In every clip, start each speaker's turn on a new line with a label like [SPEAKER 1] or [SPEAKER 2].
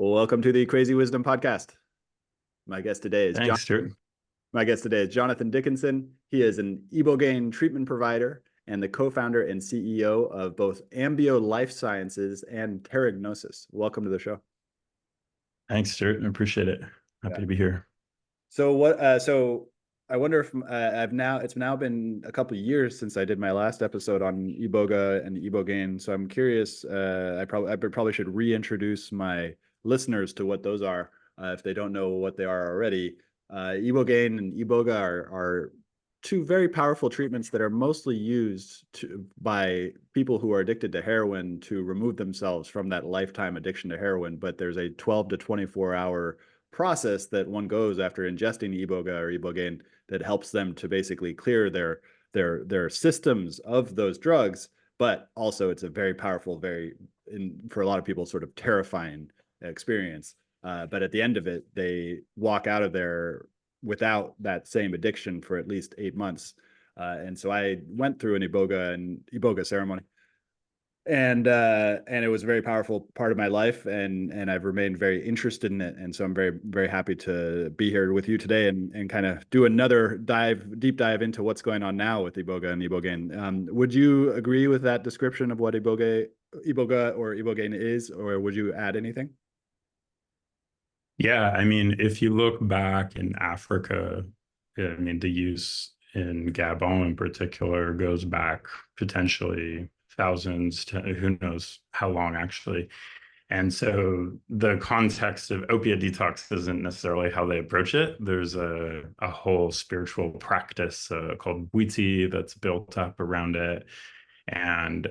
[SPEAKER 1] Welcome to the Crazy Wisdom Podcast. My guest today is John.
[SPEAKER 2] Thanks, Stuart.
[SPEAKER 1] My guest today is Jonathan Dickinson. He is an Ibogaine treatment provider and the co-founder and CEO of both Ambio Life Sciences and Terragnosis. Welcome to the show.
[SPEAKER 2] Thanks, Stuart. I appreciate it. Happy to be here.
[SPEAKER 1] So what? So I wonder if it's now been a couple of years since I did my last episode on Iboga and Ibogaine. So I'm curious. I probably should reintroduce my listeners to what those are if they don't know what they are already. Ibogaine and Iboga are two very powerful treatments that are mostly used by people who are addicted to heroin to remove themselves from that lifetime addiction to heroin. But there's a 12 to 24-hour process that one goes after ingesting Iboga or Ibogaine that helps them to basically clear their systems of those drugs. But also, it's a very powerful, for a lot of people, sort of terrifying experience. But at the end of it, they walk out of there without that same addiction for at least 8 months. And so I went through an Iboga ceremony, and it was a very powerful part of my life, and I've remained very interested in it. And so I'm very happy to be here with you today and kind of do another deep dive into what's going on now with Iboga and Ibogaine. Would you agree with that description of what Iboga or Ibogaine is, or would you add anything?
[SPEAKER 2] Yeah, I mean, if you look back in Africa, I mean, the use in Gabon in particular goes back potentially thousands to who knows how long actually. And so the context of opiate detox isn't necessarily how they approach it. There's a whole spiritual practice called Bwiti that's built up around it. And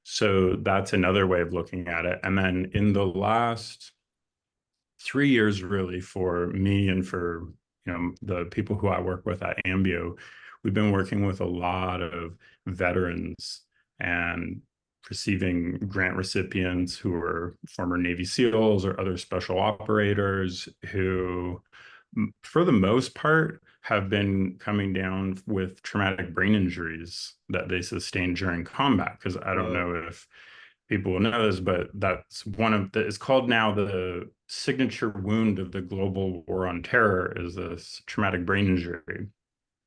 [SPEAKER 2] so that's another way of looking at it. And then in the last 3 years, really, for me and for the people who I work with at Ambio, we've been working with a lot of veterans and receiving grant recipients who are former Navy SEALs or other special operators who, for the most part, have been coming down with traumatic brain injuries that they sustained during combat. Because I don't know if people will know this, but that's it's called now the signature wound of the global war on terror is this traumatic brain injury.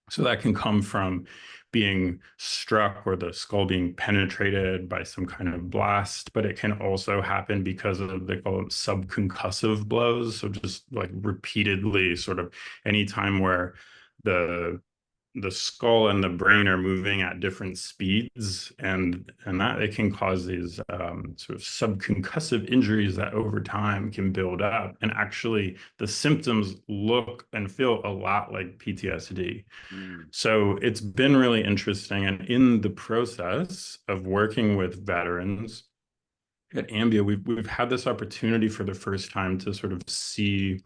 [SPEAKER 2] So that can come from being struck or the skull being penetrated by some kind of blast, but it can also happen because of, they call them subconcussive blows. So just like repeatedly, sort of any time where the skull and the brain are moving at different speeds, and that it can cause these sort of subconcussive injuries that over time can build up, and actually the symptoms look and feel a lot like PTSD. So it's been really interesting, and in the process of working with veterans at Ambio, we've had this opportunity for the first time to sort of see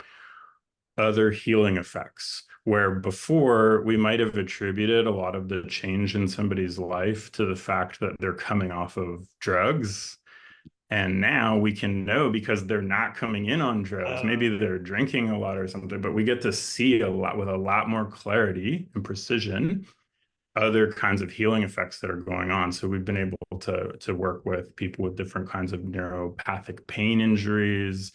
[SPEAKER 2] other healing effects, where before we might have attributed a lot of the change in somebody's life to the fact that they're coming off of drugs. And now we can know because they're not coming in on drugs. Maybe they're drinking a lot or something, but we get to see a lot with a lot more clarity and precision other kinds of healing effects that are going on. So we've been able to work with people with different kinds of neuropathic pain injuries,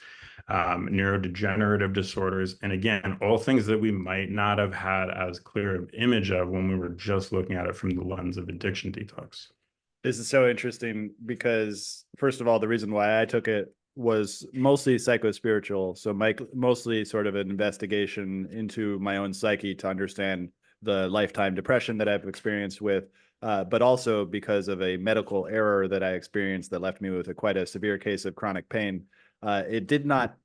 [SPEAKER 2] neurodegenerative disorders. And again, all things that we might not have had as clear an image of when we were just looking at it from the lens of addiction detox.
[SPEAKER 1] This is so interesting because, first of all, the reason why I took it was mostly psychospiritual. So mostly sort of an investigation into my own psyche to understand the lifetime depression that I've experienced with, but also because of a medical error that I experienced that left me with quite a severe case of chronic pain. It did not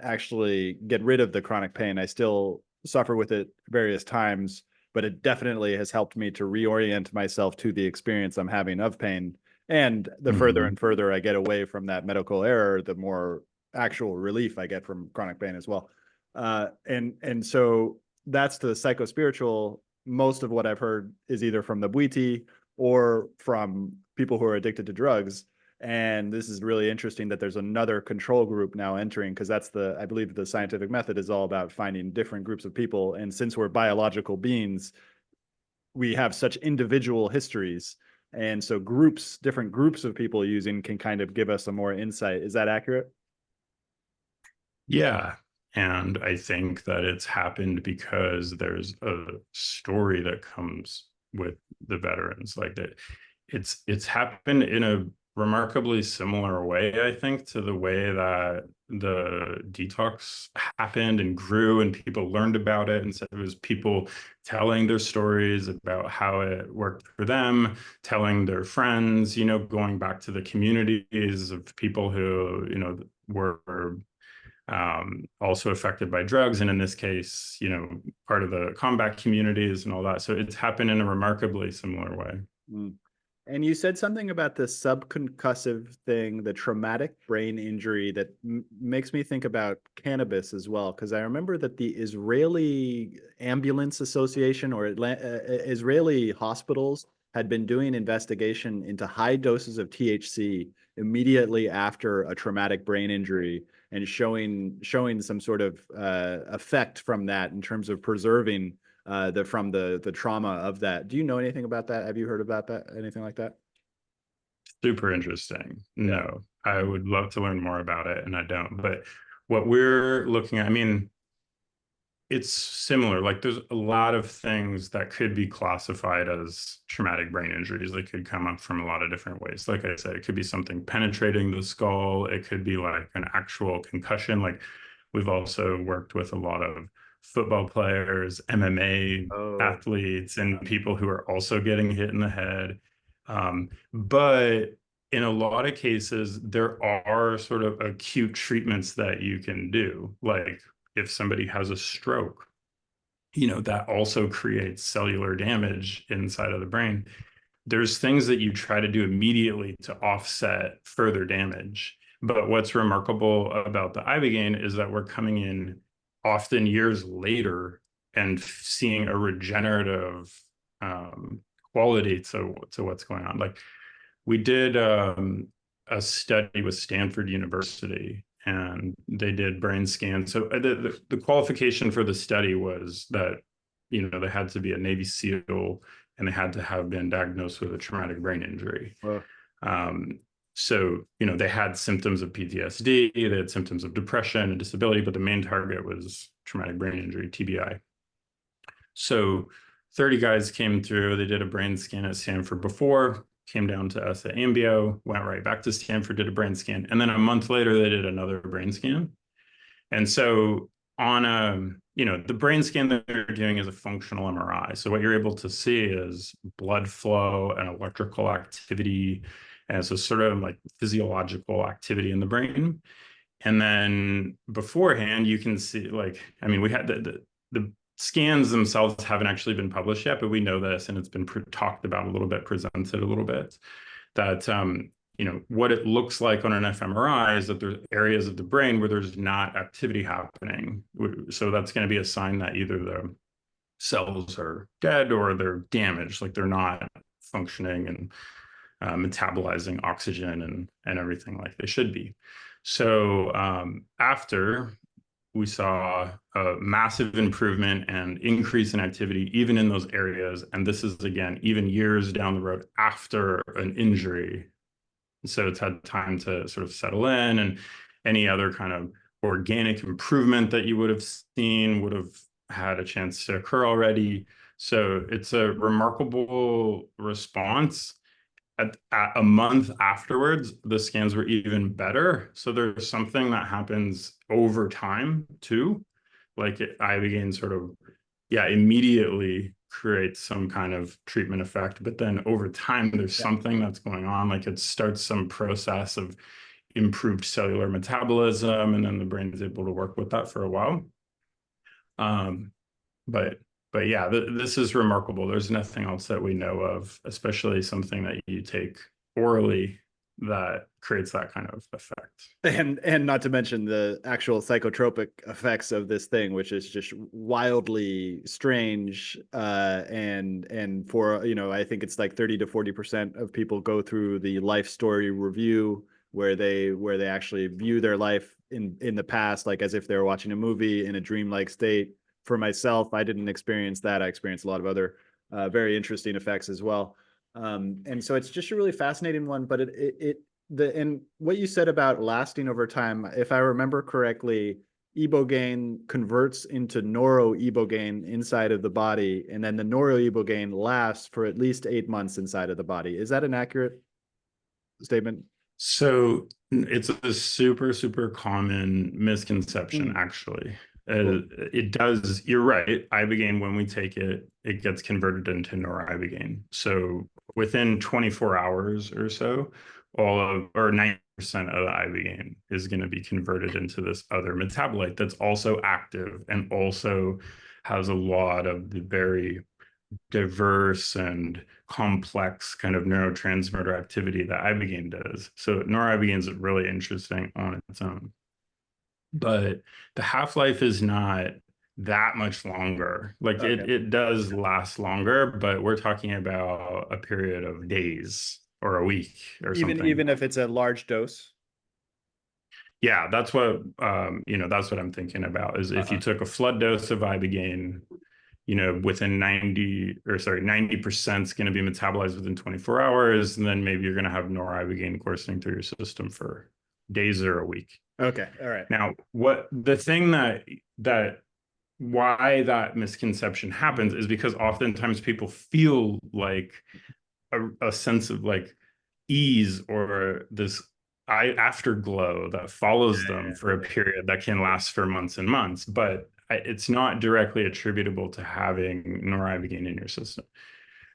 [SPEAKER 1] actually get rid of the chronic pain. I still suffer with it various times, but it definitely has helped me to reorient myself to the experience I'm having of pain. And the further and further I get away from that medical error, the more actual relief I get from chronic pain as well. And so that's the psychospiritual. Most of what I've heard is either from the Bwiti or from people who are addicted to drugs. And this is really interesting that there's another control group now entering, because I believe the scientific method is all about finding different groups of people. And since we're biological beings, we have such individual histories. And so different groups of people using can kind of give us a more insight. Is that accurate?
[SPEAKER 2] Yeah. And I think that it's happened because there's a story that comes with the veterans. Like that it's happened in a remarkably similar way, I think, to the way that the detox happened and grew and people learned about it. And so it was people telling their stories about how it worked for them, telling their friends, going back to the communities of people who, were also affected by drugs, and in this case, part of the combat communities and all that. So it's happened in a remarkably similar way.
[SPEAKER 1] Mm. And you said something about the subconcussive thing, the traumatic brain injury that makes me think about cannabis as well. Because I remember that the Israeli Ambulance Association or Israeli hospitals had been doing investigation into high doses of THC immediately after a traumatic brain injury and showing some sort of effect from that in terms of preserving from the trauma of that. Do you know anything about that? Have you heard about that? Anything like that?
[SPEAKER 2] Super interesting.
[SPEAKER 1] Yeah.
[SPEAKER 2] No, I would love to learn more about it, and I don't. But what we're looking at, I mean, it's similar. Like there's a lot of things that could be classified as traumatic brain injuries. They could come up from a lot of different ways. Like I said, it could be something penetrating the skull. It could be like an actual concussion. Like we've also worked with a lot of football players, MMA
[SPEAKER 1] Oh,
[SPEAKER 2] athletes, and people who are also getting hit in the head. But in a lot of cases, there are sort of acute treatments that you can do. Like if somebody has a stroke, that also creates cellular damage inside of the brain. There's things that you try to do immediately to offset further damage. But what's remarkable about the Ibogaine is that we're coming in often years later and seeing a regenerative um, quality to what's going on. Like we did a study with Stanford University, and they did brain scans. So the qualification for the study was that they had to be a Navy SEAL and they had to have been diagnosed with a traumatic brain injury.
[SPEAKER 1] well,
[SPEAKER 2] Um, so they had symptoms of PTSD, they had symptoms of depression and disability, but the main target was traumatic brain injury, TBI. So 30 guys came through. They did a brain scan at Stanford before, came down to us at Ambio, went right back to Stanford, did a brain scan. And then a month later, they did another brain scan. And so on the brain scan that they're doing is a functional MRI. So what you're able to see is blood flow and electrical activity. And so sort of like physiological activity in the brain. And then beforehand, you can see we had the scans themselves haven't actually been published yet, but we know this and it's been talked about a little bit, presented a little bit, that what it looks like on an fMRI is that there's areas of the brain where there's not activity happening. So that's going to be a sign that either the cells are dead or they're damaged, like they're not functioning and metabolizing oxygen and everything like they should be. So after we saw a massive improvement and increase in activity, even in those areas. And this is, again, even years down the road after an injury. So it's had time to sort of settle in, and any other kind of organic improvement that you would have seen would have had a chance to occur already. So it's a remarkable response. At a month afterwards, the scans were even better. So there's something that happens over time too. Like Ibogaine sort of, yeah, immediately creates some kind of treatment effect, but then over time, there's
[SPEAKER 1] yeah.
[SPEAKER 2] something that's going on. Like it starts some process of improved cellular metabolism, and then the brain is able to work with that for a while. Um, but but yeah, this is remarkable. There's nothing else that we know of, especially something that you take orally that creates that kind of effect.
[SPEAKER 1] And not to mention the actual psychotropic effects of this thing, which is just wildly strange. And for I think it's like 30 to 40% of people go through the life story review where they actually view their life in the past, like as if they were watching a movie in a dreamlike state. For myself, I didn't experience that. I experienced a lot of other very interesting effects as well. And so it's just a really fascinating one, but and what you said about lasting over time, if I remember correctly, Ibogaine converts into noro-Ibogaine inside of the body, and then the noro-Ibogaine lasts for at least 8 months inside of the body. Is that an accurate statement?
[SPEAKER 2] So it's a super, super common misconception,
[SPEAKER 1] Mm,
[SPEAKER 2] actually.
[SPEAKER 1] cool.
[SPEAKER 2] It does, you're right. Ibogaine, when we take it, it gets converted into noribogaine. So within 24 hours or so, all of, or 90% of the ibogaine is going to be converted into this other metabolite that's also active and also has a lot of the very diverse and complex kind of neurotransmitter activity that ibogaine does. So noribogaine is really interesting on its own, but the half-life is not that much longer. Like
[SPEAKER 1] Okay.
[SPEAKER 2] it does last longer, but we're talking about a period of days or a week or something.
[SPEAKER 1] Even if it's a large dose.
[SPEAKER 2] Yeah, that's what that's what I'm thinking about is if you
[SPEAKER 1] Uh-huh.
[SPEAKER 2] took a flood dose of ibogaine, within 90% is going to be metabolized within 24 hours. And then maybe you're going to have noribogaine coursing through your system for days or a week.
[SPEAKER 1] Okay. All right.
[SPEAKER 2] Now, what the thing that why that misconception happens is because oftentimes people feel like a sense of like ease or this eye afterglow that follows them for a period that can last for months and months, but it's not directly attributable to having noribogaine in your system.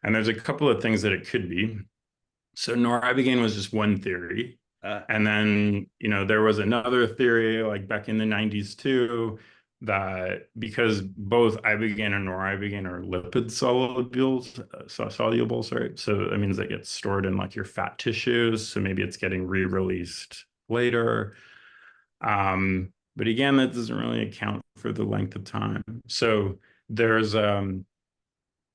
[SPEAKER 2] And there's a couple of things that it could be. So noribogaine was just one theory.
[SPEAKER 1] Uh,
[SPEAKER 2] And then, there was another theory like back in the 90s too, that because both ibogaine and noribogaine are lipid solubles, right? So that means they get stored in like your fat tissues. So maybe it's getting re-released later. But again, that doesn't really account for the length of time. So there's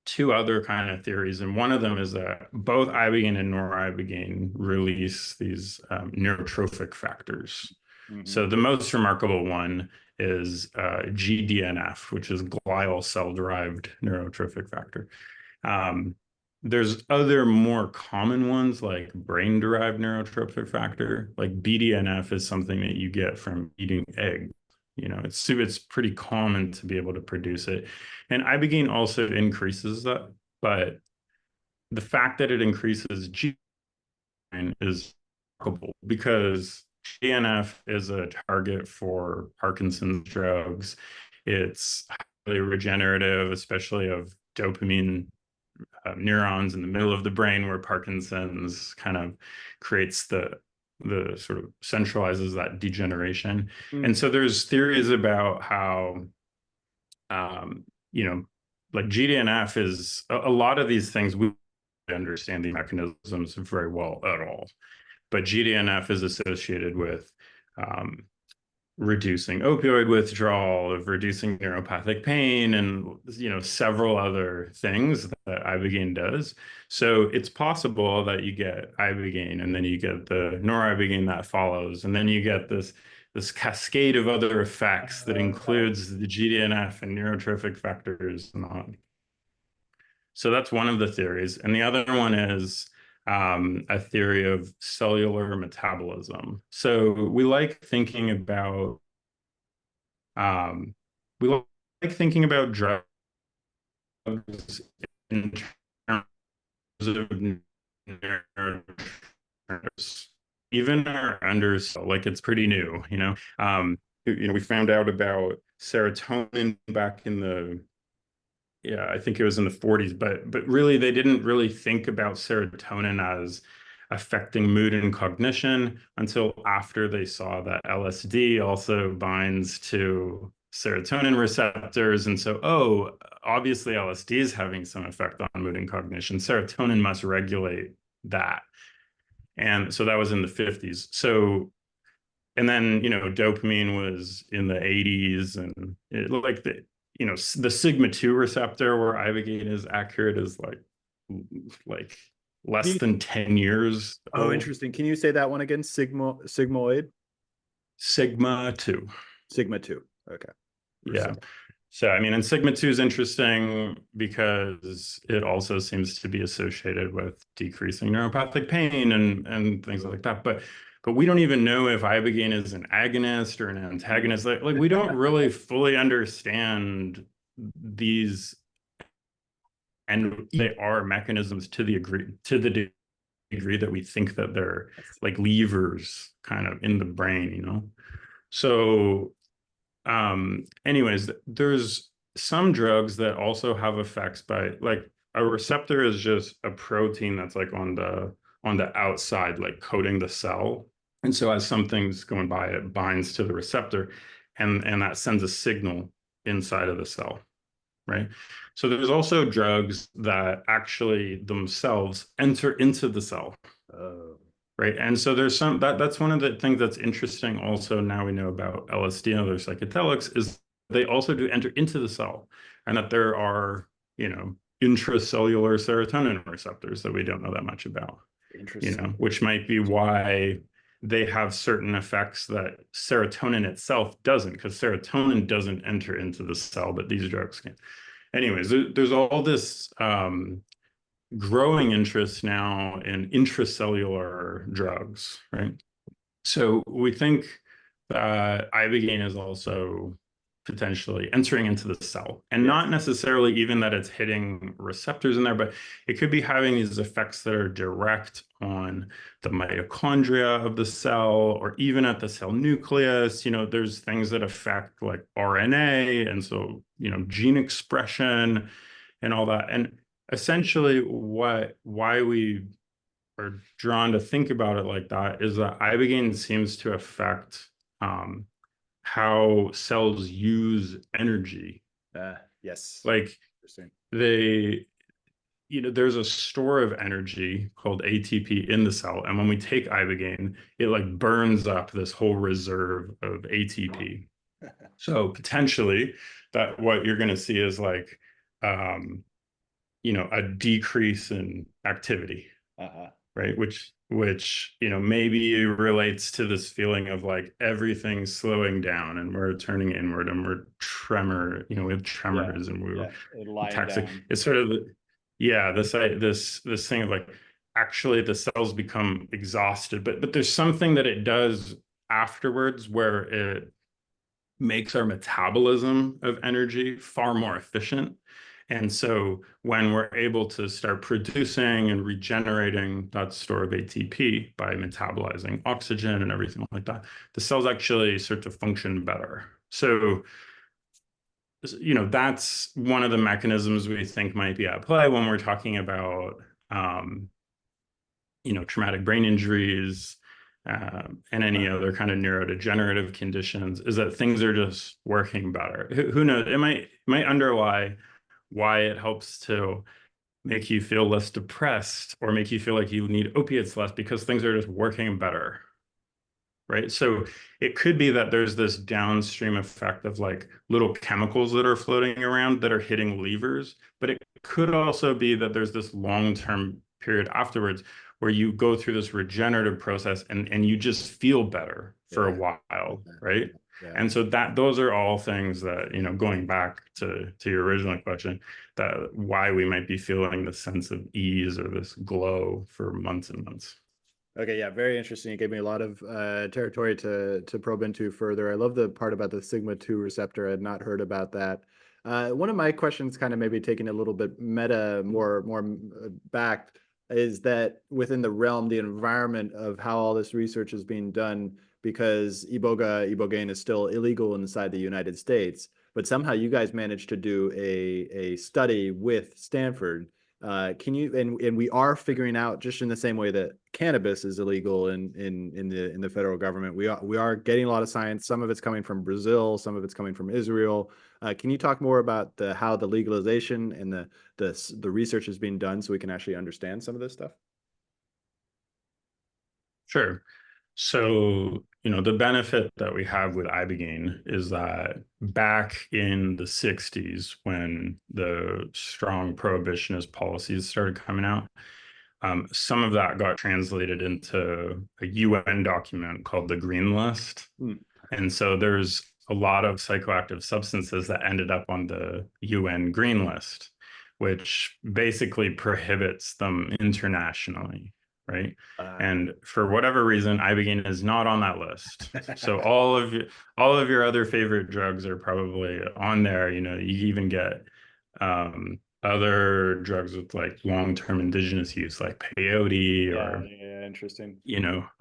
[SPEAKER 2] two other kind of theories, and one of them is that both ibogaine and noribogaine release these neurotrophic factors.
[SPEAKER 1] mhm.
[SPEAKER 2] So the most remarkable one is GDNF, which is glial cell-derived neurotrophic factor. Um, there's other more common ones like brain-derived neurotrophic factor, like BDNF is something that you get from eating egg. It's pretty common to be able to produce it. And ibogaine also increases that, but the fact that it increases G9 is remarkable because GNF is a target for Parkinson's drugs. It's highly regenerative, especially of dopamine neurons in the middle of the brain where Parkinson's kind of creates the sort of centralizes that degeneration. And
[SPEAKER 1] Mm.
[SPEAKER 2] so there's theories about how um, you know, like GDNF is a lot of these things we understand the mechanisms very well at all. But GDNF is associated with um, reducing opioid withdrawal, of reducing neuropathic pain, and several other things that ibogaine does. So it's possible that you get ibogaine, and then you get the noribogaine that follows, and then you get this cascade of other effects that
[SPEAKER 1] Okay.
[SPEAKER 2] includes the GDNF and neurotrophic factors and on. So that's one of the theories, and the other one is a theory of cellular metabolism. So we like thinking about um, we like thinking about drugs in terms of neurotransmitters. Even our like it's pretty new, we found out about serotonin back in the yeah, I think it was in the 40s, but really they didn't really think about serotonin as affecting mood and cognition until after they saw that LSD also binds to serotonin receptors. And so, oh, obviously LSD is having some effect on mood and cognition. Serotonin must regulate that. And so that was in the 50s. So and then dopamine was in the 80s and like the sigma 2 receptor where ibogaine is accurate is like
[SPEAKER 1] Can
[SPEAKER 2] less
[SPEAKER 1] you,
[SPEAKER 2] than 10 years
[SPEAKER 1] oh,
[SPEAKER 2] old.
[SPEAKER 1] interesting. Can you say that one again? Sigmoid?
[SPEAKER 2] Sigma 2.
[SPEAKER 1] Sigma 2. Okay. For
[SPEAKER 2] Yeah.
[SPEAKER 1] sigma.
[SPEAKER 2] So I mean, and sigma 2 is interesting because it also seems to be associated with decreasing neuropathic pain and things like that. But but we don't even know if Ibogaine is an agonist or an antagonist. Like we don't really fully understand these, and they are mechanisms to the degree that we think that they're like levers kind of in the brain, you know? So, anyways, there's some drugs that also have effects by like a receptor is just a protein that's like on the outside, like coating the cell. And so as something's going by, it binds to the receptor and that sends a signal inside of the cell, right? So there's also drugs that actually themselves enter into the cell.
[SPEAKER 1] Oh,
[SPEAKER 2] Right. And so there's some that's one of the things that's interesting also now we know about LSD and other psychedelics is they also do enter into the cell and that there are, you know, intracellular serotonin receptors that we don't know that much about, you know,
[SPEAKER 1] interesting.
[SPEAKER 2] which might be why they have certain effects that serotonin itself doesn't, because serotonin doesn't enter into the cell, but these drugs can. Anyways, there's all this growing interest now in intracellular drugs, right? So we think that Ibogaine is also potentially entering into the cell, and
[SPEAKER 1] Yes.
[SPEAKER 2] not necessarily even that it's hitting receptors in there, but it could be having these effects that are direct on the mitochondria of the cell or even at the cell nucleus. You know, there's things that affect like RNA, and so, you know, gene expression and all that. And essentially why we are drawn to think about it like that is that ibogaine seems to affect how cells use energy.
[SPEAKER 1] Yes.
[SPEAKER 2] Like
[SPEAKER 1] Interesting.
[SPEAKER 2] they, you know, there's a store of energy called ATP in the cell, and when we take ibogaine, it like burns up this whole reserve of ATP. So potentially, that what you're going to see is like, you know, a decrease in activity,
[SPEAKER 1] Uh-huh.
[SPEAKER 2] right? Which, you know, maybe relates to this feeling of like everything's slowing down and we're turning inward and we're tremor, you know, we have
[SPEAKER 1] Yeah.
[SPEAKER 2] tremors and we're
[SPEAKER 1] Yeah. Lying
[SPEAKER 2] taxing.
[SPEAKER 1] down.
[SPEAKER 2] It's sort of, yeah, this thing of like actually the cells become exhausted, but there's something that it does afterwards where it makes our metabolism of energy far more efficient. And so when we're able to start producing and regenerating that store of ATP by metabolizing oxygen and everything like that, the cells actually start to function better. So, you know, that's one of the mechanisms we think might be at play when we're talking about, um, you know, traumatic brain injuries, and any other kind of neurodegenerative conditions, is that things are just working better. Who knows? It might underlie why it helps to make you feel less depressed or make you feel like you need opiates less because things are just working better, right? So it could be that there's this downstream effect of like little chemicals that are floating around that are hitting levers, but it could also be that there's this long-term period afterwards where you go through this regenerative process and you just feel better for a
[SPEAKER 1] Yeah.
[SPEAKER 2] while, right?
[SPEAKER 1] Yeah.
[SPEAKER 2] And so that those are all things that, you know, going back to your original question, that why we might be feeling this sense of ease or this glow for months and months.
[SPEAKER 1] Okay, yeah, very interesting. It gave me a lot of territory to probe into further. I love the part about the sigma 2 receptor. I had not heard about that. One of my questions, kind of maybe taking a little bit meta, more back, is that within the realm, the environment of how all this research is being done, because Ibogaine is still illegal inside the United States, but somehow you guys managed to do a study with Stanford. Can you, and we are figuring out, just in the same way that cannabis is illegal in the federal government, we are getting a lot of science. Some of it's coming from Brazil, some of it's coming from Israel. Can you talk more about how the legalization and the research is being done so we can actually understand some of this stuff?
[SPEAKER 2] Sure. So, you know, the benefit that we have with Ibogaine is that back in the 60s, when the strong prohibitionist policies started coming out, some of that got translated into a UN document called the Green List.
[SPEAKER 1] Hmm.
[SPEAKER 2] And so there's a lot of psychoactive substances that ended up on the UN Green List, which basically prohibits them internationally, right?
[SPEAKER 1] Uh,
[SPEAKER 2] And for whatever reason, Ibogaine is not on that list. So all of your other favorite drugs are probably on there. You know, you even get other drugs with like long-term indigenous use, like peyote
[SPEAKER 1] yeah,
[SPEAKER 2] or
[SPEAKER 1] yeah, interesting.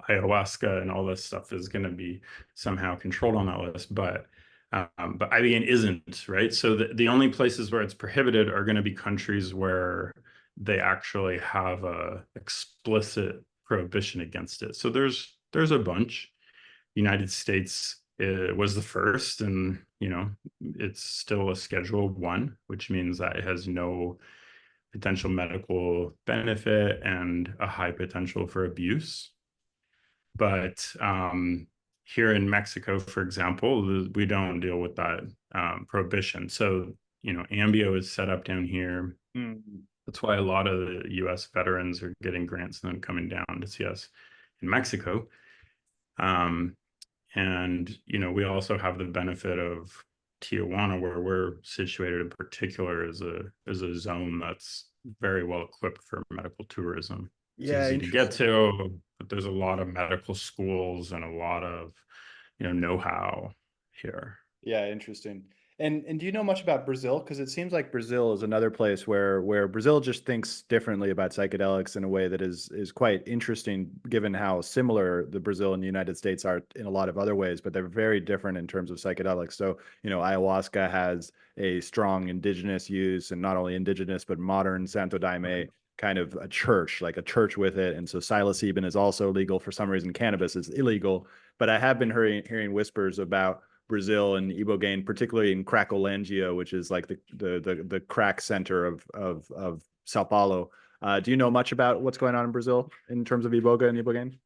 [SPEAKER 2] ayahuasca and all this stuff is going to be somehow controlled on that list. But Ibogaine isn't, right? So the only places where it's prohibited are going to be countries where they actually have a explicit prohibition against it. So there's a bunch. United States was the first, and it's still a Schedule 1, which means that it has no potential medical benefit and a high potential for abuse. But here in Mexico, for example, we don't deal with that prohibition. So, Ambio is set up down here.
[SPEAKER 1] Mm.
[SPEAKER 2] That's why a lot of the US veterans are getting grants and then coming down to see us in Mexico. Um, and, we also have the benefit of Tijuana, where we're situated in particular, is a zone that's very well equipped for medical tourism. It's
[SPEAKER 1] Yeah,
[SPEAKER 2] easy to get
[SPEAKER 1] interesting.
[SPEAKER 2] to, but there's a lot of medical schools and a lot of, know-how here.
[SPEAKER 1] Yeah, interesting. And do you know much about Brazil? Because it seems like Brazil is another place where Brazil just thinks differently about psychedelics in a way that is quite interesting, given how similar the Brazil and the United States are in a lot of other ways, but they're very different in terms of psychedelics. So, ayahuasca has a strong indigenous use, and not only indigenous, but modern Santo Daime kind of a church, like a church with it. And so psilocybin is also legal. For some reason, cannabis is illegal. But I have been hearing whispers about Brazil and Ibogaine, particularly in Cracolândia, which is like the crack center of Sao Paulo. Do you know much about what's going on in Brazil in terms of Iboga and Ibogaine?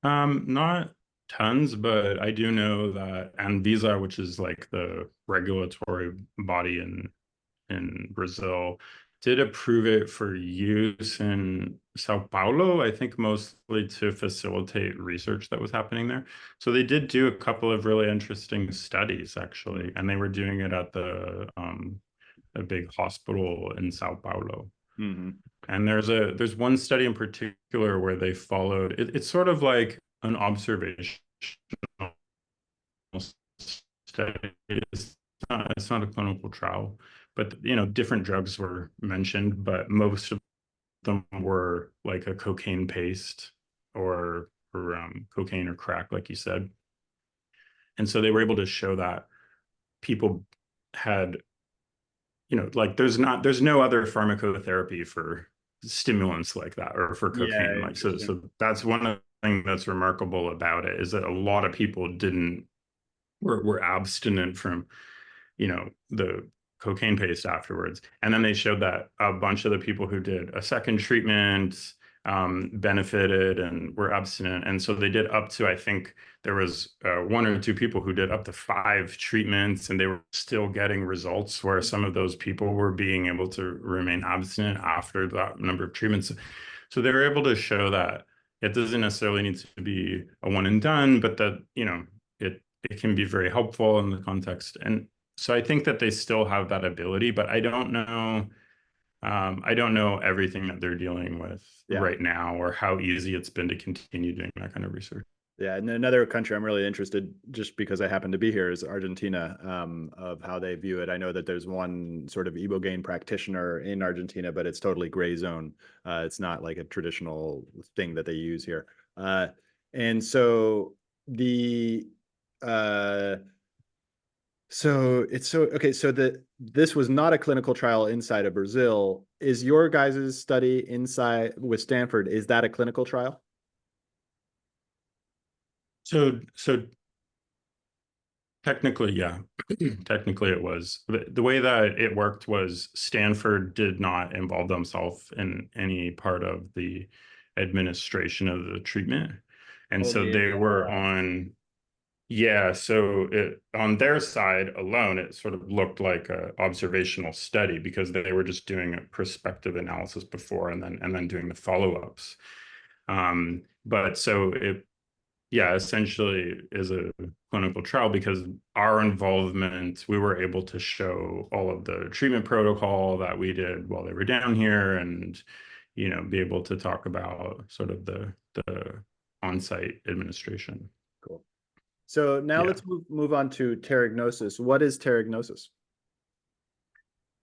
[SPEAKER 2] Not tons, but I do know that Anvisa, which is like the regulatory body in Brazil, did approve it for use in Sao Paulo, I think mostly to facilitate research that was happening there. So they did do a couple of really interesting studies, actually, and they were doing it at the a big hospital in Sao Paulo.
[SPEAKER 1] Mm-hmm.
[SPEAKER 2] And there's one study in particular where they followed it's sort of like an observational study. It's not a clinical trial, but different drugs were mentioned, but most of them were like a cocaine paste or cocaine or crack, like you said. And so they were able to show that people had, like there's no other pharmacotherapy for stimulants like that or for
[SPEAKER 1] Yeah,
[SPEAKER 2] cocaine. Like so
[SPEAKER 1] interesting.
[SPEAKER 2] so that's one of the things that's remarkable about it is that a lot of people didn't were abstinent from the cocaine paste afterwards. And then they showed that a bunch of the people who did a second treatment benefited and were abstinent. And so they did up to, I think there was one or two people who did up to 5 treatments and they were still getting results where some of those people were being able to remain abstinent after that number of treatments. So they were able to show that it doesn't necessarily need to be a one and done, but that, it can be very helpful in the context. And so I think that they still have that ability, but I don't know. I don't know everything that they're dealing with
[SPEAKER 1] Yeah.
[SPEAKER 2] right now or how easy it's been to continue doing that kind of research.
[SPEAKER 1] Yeah, and another country I'm really interested, just because I happen to be here, is Argentina, of how they view it. I know that there's one sort of Ibogaine practitioner in Argentina, but it's totally gray zone. It's not like a traditional thing that they use here. And so the uh, so it's so okay. So this was not a clinical trial inside of Brazil. Is your guys' study inside with Stanford? Is that a clinical trial?
[SPEAKER 2] So technically, yeah, technically it was. The way that it worked was Stanford did not involve themselves in any part of the administration of the treatment. And so
[SPEAKER 1] Only in
[SPEAKER 2] they
[SPEAKER 1] the
[SPEAKER 2] were
[SPEAKER 1] labs.
[SPEAKER 2] on, yeah, so on their side alone, it sort of looked like a observational study because they were just doing a prospective analysis before and then doing the follow-ups. But so it yeah, essentially is a clinical trial because our involvement, we were able to show all of the treatment protocol that we did while they were down here and, be able to talk about sort of the on-site administration.
[SPEAKER 1] Cool. So now
[SPEAKER 2] Yeah.
[SPEAKER 1] let's move on to terragnosis. What is terragnosis?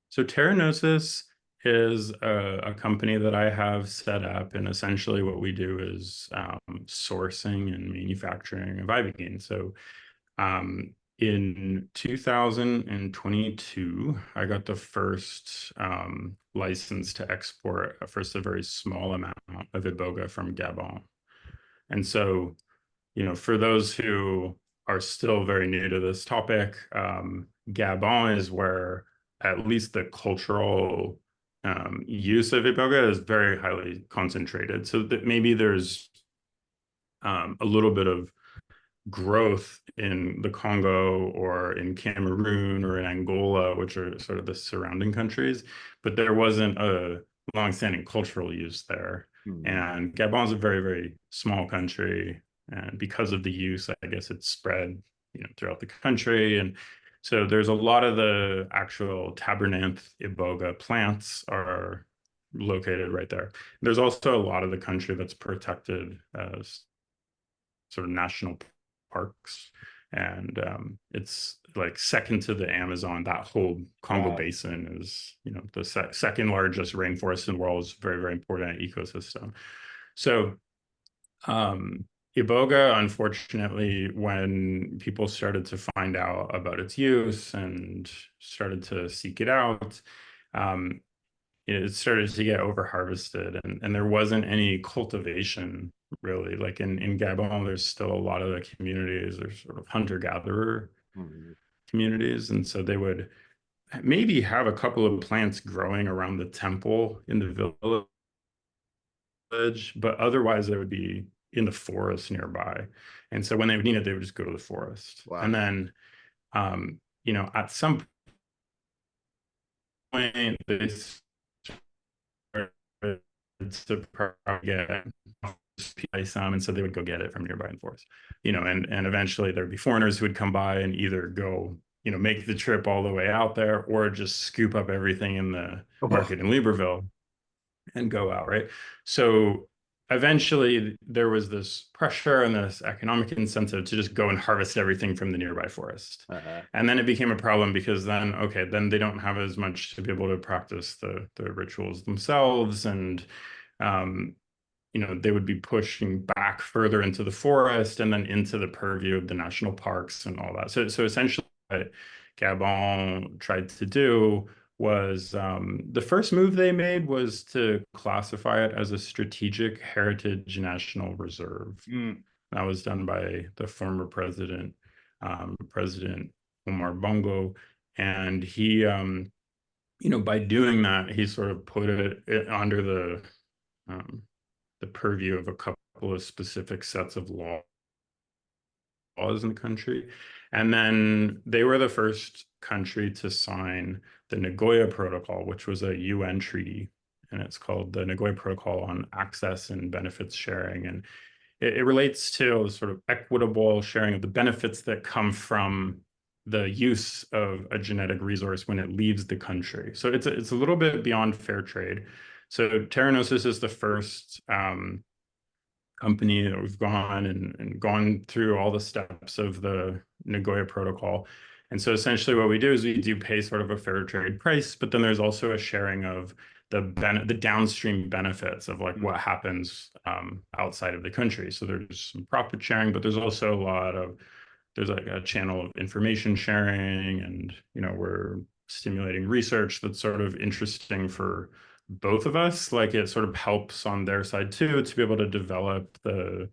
[SPEAKER 2] So Terranosis is a company that I have set up, and essentially what we do is sourcing and manufacturing of Ibogaine. So in 2022, I got the first license to export first a very small amount of Iboga from Gabon. And so, for those who are still very new to this topic, Gabon is where at least the cultural use of Iboga is very highly concentrated. So that maybe there's a little bit of growth in the Congo or in Cameroon or in Angola, which are sort of the surrounding countries, but there wasn't a longstanding cultural use there. And Gabon is a very, very small country. And because of the use, I guess it's spread, throughout the country. And so there's a lot of the actual Tabernanthe Iboga plants are located right there. There's also a lot of the country that's protected as sort of national parks, and it's like second to the Amazon. That whole Congo
[SPEAKER 1] Wow.
[SPEAKER 2] Basin is, the second largest rainforest in the world. Is very, very important ecosystem. So Iboga, unfortunately, when people started to find out about its use and started to seek it out, um, it started to get over harvested, and there wasn't any cultivation really. Like in Gabon, there's still a lot of the communities, there's sort of hunter-gatherer communities. And so they would maybe have a couple of plants growing around the temple in the village, but otherwise they would be in the forest nearby. And so when they would need it, they would just go to the forest.
[SPEAKER 1] Wow.
[SPEAKER 2] And then, at some point, they to get some, and so they would go get it from nearby forest, and eventually there'd be foreigners who would come by and either go, make the trip all the way out there, or just scoop up everything in the
[SPEAKER 1] Oh,
[SPEAKER 2] market in Libreville and go out, right? So eventually there was this pressure and this economic incentive to just go and harvest everything from the nearby forest. And then it became a problem because then, okay, then they don't have as much to be able to practice the rituals themselves. And, they would be pushing back further into the forest and then into the purview of the national parks and all that. So essentially what Gabon tried to do was, the first move they made was to classify it as a strategic heritage national reserve. That was done by the former president, President Omar Bongo. And he, by doing that, he sort of put it under um, the purview of a couple of specific sets of laws in the country. And then they were the first country to sign the Nagoya Protocol, which was a UN treaty. And it's called the Nagoya Protocol on Access and Benefits Sharing. And it relates to sort of equitable sharing of the benefits that come from the use of a genetic resource when it leaves the country. So it's a little bit beyond fair trade. So Terranosis is the first company that we've gone and gone through all the steps of the Nagoya Protocol. And so essentially what we do is we do pay sort of a fair trade price, but then there's also a sharing of the downstream benefits of like what happens outside of the country. So there's some profit sharing, but there's also there's like a channel of information sharing, and we're stimulating research that's sort of interesting for both of us. Like it sort of helps on their side too, to be able to develop the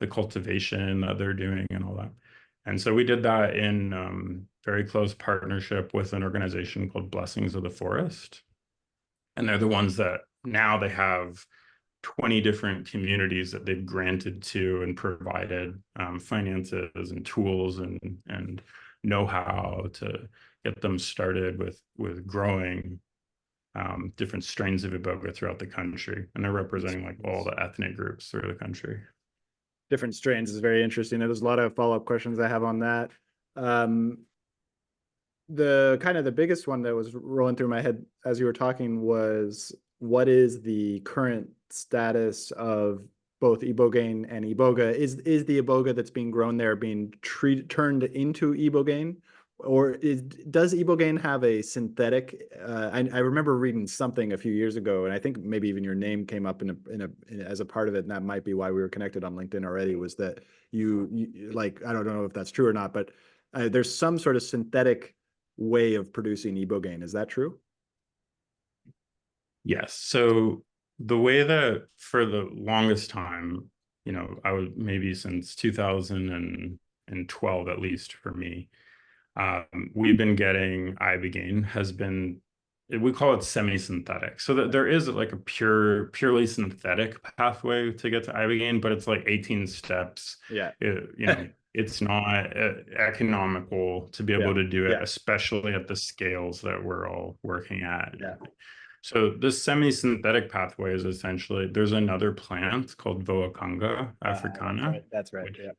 [SPEAKER 2] cultivation that they're doing and all that. And so we did that in very close partnership with an organization called Blessings of the Forest. And they're the ones that now they have 20 different communities that they've granted to and provided finances and tools and know-how to get them started with growing different strains of Iboga throughout the country. And they're representing like all the ethnic groups through the country.
[SPEAKER 1] Different strains is very interesting. There's a lot of follow-up questions I have on that. The kind of the biggest one that was rolling through my head as you were talking was what is the current status of both Ibogaine and Iboga? Is the Iboga that's being grown there being turned into Ibogaine? Or does Ibogaine have a synthetic? I remember reading something a few years ago, and I think maybe even your name came up as a part of it, and that might be why we were connected on LinkedIn already. Was that you like, I don't know if that's true or not, but there's some sort of synthetic way of producing Ibogaine. Is that true?
[SPEAKER 2] Yes. So the way that for the longest time, I was maybe since 2012 at least for me, we've been getting Ibogaine has been, we call it semi-synthetic. So that there is like a purely synthetic pathway to get to Ibogaine, but it's like 18 steps.
[SPEAKER 1] Yeah.
[SPEAKER 2] It's not economical to be
[SPEAKER 1] Yeah.
[SPEAKER 2] able to do it,
[SPEAKER 1] Yeah.
[SPEAKER 2] especially at the scales that we're all working at.
[SPEAKER 1] Yeah.
[SPEAKER 2] So this semi-synthetic pathway is essentially, there's another plant called Voacanga
[SPEAKER 1] That's
[SPEAKER 2] africana,
[SPEAKER 1] right. That's right.
[SPEAKER 2] which
[SPEAKER 1] Yeah.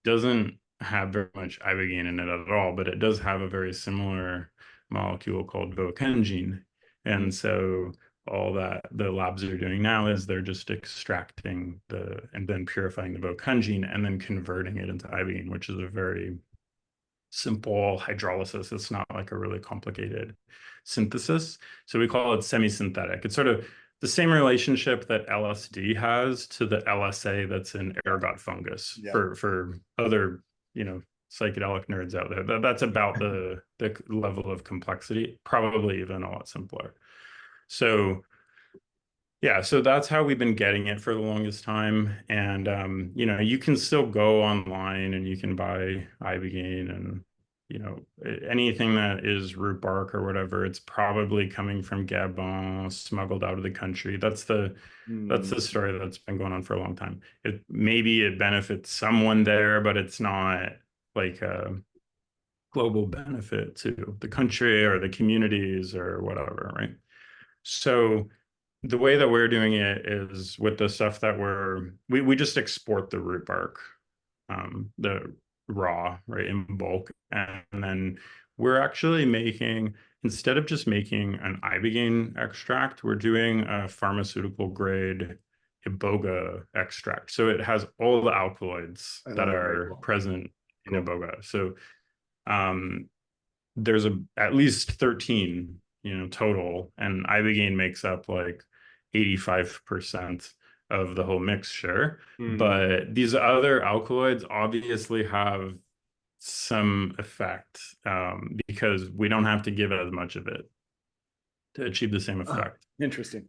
[SPEAKER 2] doesn't have very much ibogaine in it at all, but it does have a very similar molecule called vocangine.
[SPEAKER 1] Mm.
[SPEAKER 2] And so all that the labs are doing now is they're just extracting and then purifying the vocangine and then converting it into ibogaine, which is a very simple hydrolysis. It's not like a really complicated synthesis. So we call it semi-synthetic. It's sort of the same relationship that LSD has to the LSA that's in ergot fungus
[SPEAKER 1] Yeah.
[SPEAKER 2] for other, psychedelic nerds out there. That's about the level of complexity, probably even a lot simpler. So yeah, so that's how we've been getting it for the longest time. And you can still go online and you can buy Ibogaine and anything that is root bark or whatever, it's probably coming from Gabon, smuggled out of the country. That's
[SPEAKER 1] Mm.
[SPEAKER 2] the story that's been going on for a long time. Maybe it benefits someone there, but it's not like a global benefit to the country or the communities or whatever, right? So the way that we're doing it is with the stuff that we just export the root bark, the raw, right, in bulk. And then we're actually making, instead of just making an Ibogaine extract, we're doing a pharmaceutical grade Iboga extract. So it has all the alkaloids that
[SPEAKER 1] Oh, very
[SPEAKER 2] are
[SPEAKER 1] cool.
[SPEAKER 2] present in
[SPEAKER 1] Cool.
[SPEAKER 2] Iboga. So um, there's at least 13, total, and Ibogaine makes up like 85% of the whole mixture.
[SPEAKER 1] Mm.
[SPEAKER 2] But these other alkaloids obviously have some effect because we don't have to give as much of it to achieve the same
[SPEAKER 1] Oh,
[SPEAKER 2] effect.
[SPEAKER 1] interesting.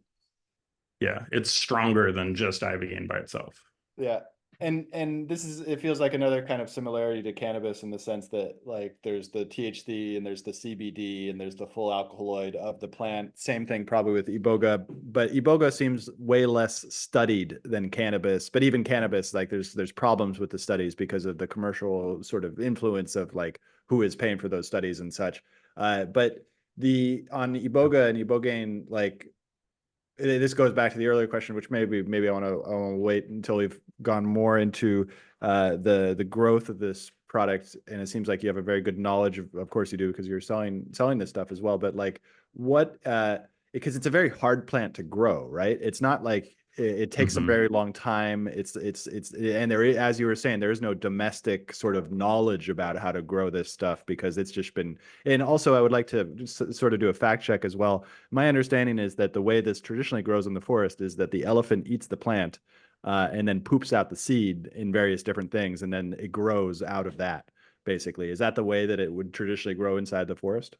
[SPEAKER 2] Yeah, it's stronger than just Ibogaine by itself.
[SPEAKER 1] Yeah. And it feels like another kind of similarity to cannabis in the sense that like there's the THC and there's the CBD and there's the full alkaloid of the plant. Same thing probably with Iboga, but Iboga seems way less studied than cannabis. But even cannabis, like there's problems with the studies because of the commercial sort of influence of like who is paying for those studies and such. But the on Iboga and Ibogaine, like this goes back to the earlier question, which maybe I want to wait until we've gone more into the growth of this product. And it seems like you have a very good knowledge of course you do, because you're selling this stuff as well. But like what because it's a very hard plant to grow, right? It's not like it takes a
[SPEAKER 2] Mhm.
[SPEAKER 1] very long time. And there is, as you were saying, there is no domestic sort of knowledge about how to grow this stuff because it's just been. And also, I would like to just sort of do a fact check as well. My understanding is that the way this traditionally grows in the forest is that the elephant eats the plant and then poops out the seed in various different things, and then it grows out of that, basically. Is that the way that it would traditionally grow inside the forest?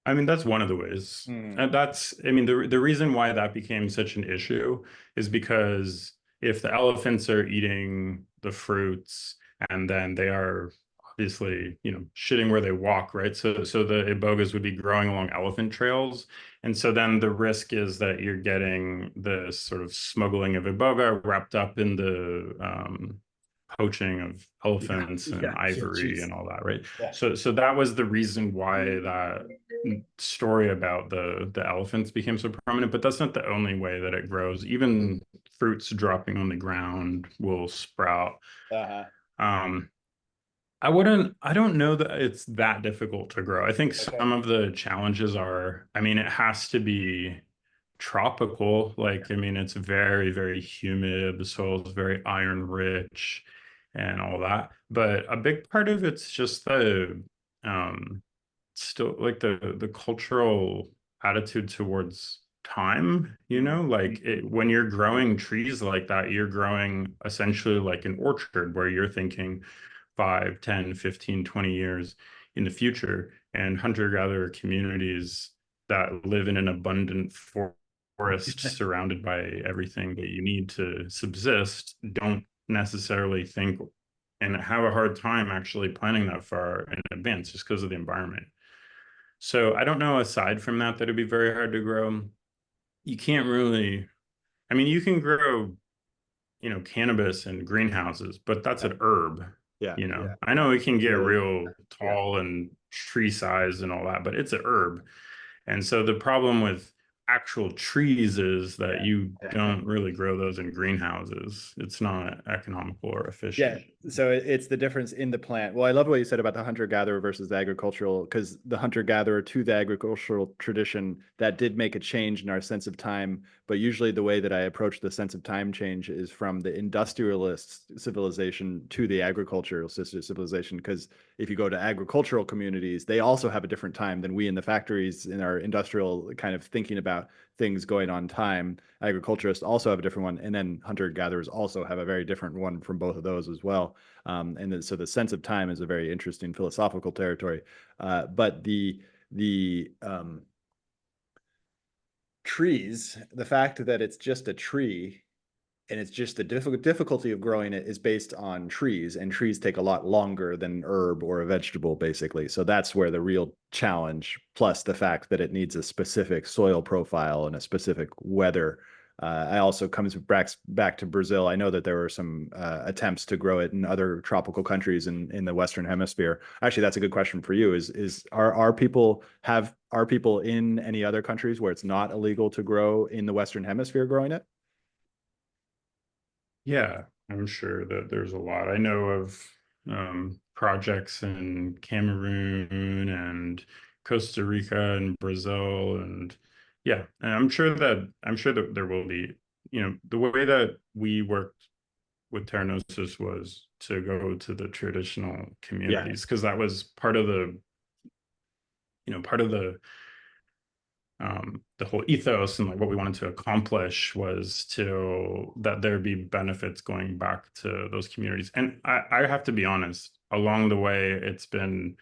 [SPEAKER 2] I mean, that's one of the ways.
[SPEAKER 1] Mm.
[SPEAKER 2] And I mean, the reason why that became such an issue is because if the elephants are eating the fruits and then they are obviously, shitting where they walk, right? So the ibogas would be growing along elephant trails. And so then the risk is that you're getting this sort of smuggling of iboga wrapped up in the poaching of
[SPEAKER 1] Yeah,
[SPEAKER 2] elephants and
[SPEAKER 1] yeah, yeah,
[SPEAKER 2] ivory
[SPEAKER 1] jeez.
[SPEAKER 2] and all that, right?
[SPEAKER 1] Yeah.
[SPEAKER 2] So that was the reason why that story about the elephants became so prominent, but that's not the only way that it grows. Even fruits dropping on the ground will sprout.
[SPEAKER 1] Uh-huh.
[SPEAKER 2] Um, I don't know that it's that difficult to grow. I think
[SPEAKER 1] Okay.
[SPEAKER 2] some of the challenges are, I mean, it has to be tropical. Like, I mean, it's very, very humid. The soil is very iron rich and all that. But a big part of it's just um, still like the cultural attitude towards time, you
[SPEAKER 1] Mm.
[SPEAKER 2] know, like when you're growing trees like that, you're growing essentially like an orchard where you're thinking 5, 10, 15, 20 years in the future. And hunter-gatherer communities that live in an abundant forest surrounded by everything that you need to subsist don't necessarily think and have a hard time actually planning that far in advance just because of the environment. So I don't know, aside from that, that it'd be very hard to grow. You can't really, I mean, you can grow, you know, cannabis in greenhouses, but that's
[SPEAKER 1] Yeah.
[SPEAKER 2] an herb,
[SPEAKER 1] Yeah.
[SPEAKER 2] you know.
[SPEAKER 1] Yeah.
[SPEAKER 2] I know it can get
[SPEAKER 1] The
[SPEAKER 2] real
[SPEAKER 1] yeah.
[SPEAKER 2] tall and tree size and all that, but it's a herb. And so the problem with actual trees is that you
[SPEAKER 1] Yeah.
[SPEAKER 2] don't really grow those in greenhouses. It's not economical or
[SPEAKER 1] Yeah,
[SPEAKER 2] efficient.
[SPEAKER 1] so it's the difference in the plant. Well, I love what you said about the hunter-gatherer versus the agricultural, because the hunter-gatherer to the agricultural tradition, that did make a change in our sense of time. But usually the way that I approach the sense of time change is from the industrialist civilization to the agricultural civilization. Because if you go to agricultural communities, they also have a different time than we in the factories in our industrial kind of thinking about things going on time. Agriculturists also have a different one, and then hunter gatherers also have a very different one from both of those as well. So the sense of time is a very interesting philosophical territory. But the trees, the fact that it's just a tree and it's just the difficulty of growing it is based on trees, and trees take a lot longer than an herb or a vegetable, basically. So that's where the real challenge, plus the fact that it needs a specific soil profile and a specific weather. I also comes back to Brazil. I know that there were some attempts to grow it in other tropical countries in the Western Hemisphere. Actually, that's a good question for you. Is are people in any other countries where it's not illegal to grow in the Western Hemisphere growing it?
[SPEAKER 2] Yeah, I'm sure that there's a lot. I know of projects in Cameroon and Costa Rica and Brazil, and yeah, and I'm sure that there will be, you know, the way that we worked with Terranosis was to go to the traditional
[SPEAKER 1] Yeah.
[SPEAKER 2] communities because that was part of you know, part of the whole ethos and like what we wanted to accomplish was to that there be benefits going back to those communities. And I have to be honest, along the way, it's been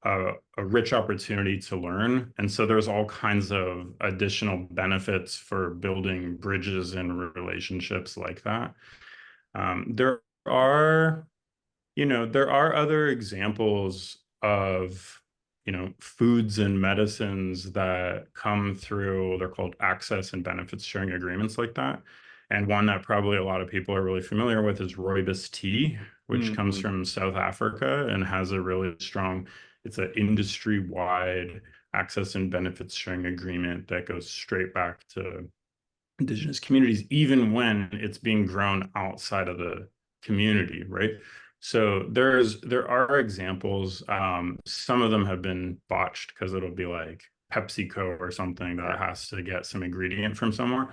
[SPEAKER 2] a rich opportunity to learn. And so there's all kinds of additional benefits for building bridges and relationships like that. There are you know, there are other examples of, you know, foods and medicines that come through, they're called access and benefits sharing agreements like that. And one that probably a lot of people are really familiar with is rooibos tea, which comes
[SPEAKER 1] Mhm.
[SPEAKER 2] from South Africa and has a really strong, it's an industry-wide access and benefits sharing agreement that goes straight back to indigenous communities, even when it's being grown outside of the community, right? So there are examples. Some of them have been botched because it'll be like PepsiCo or something that has to get some ingredient from somewhere.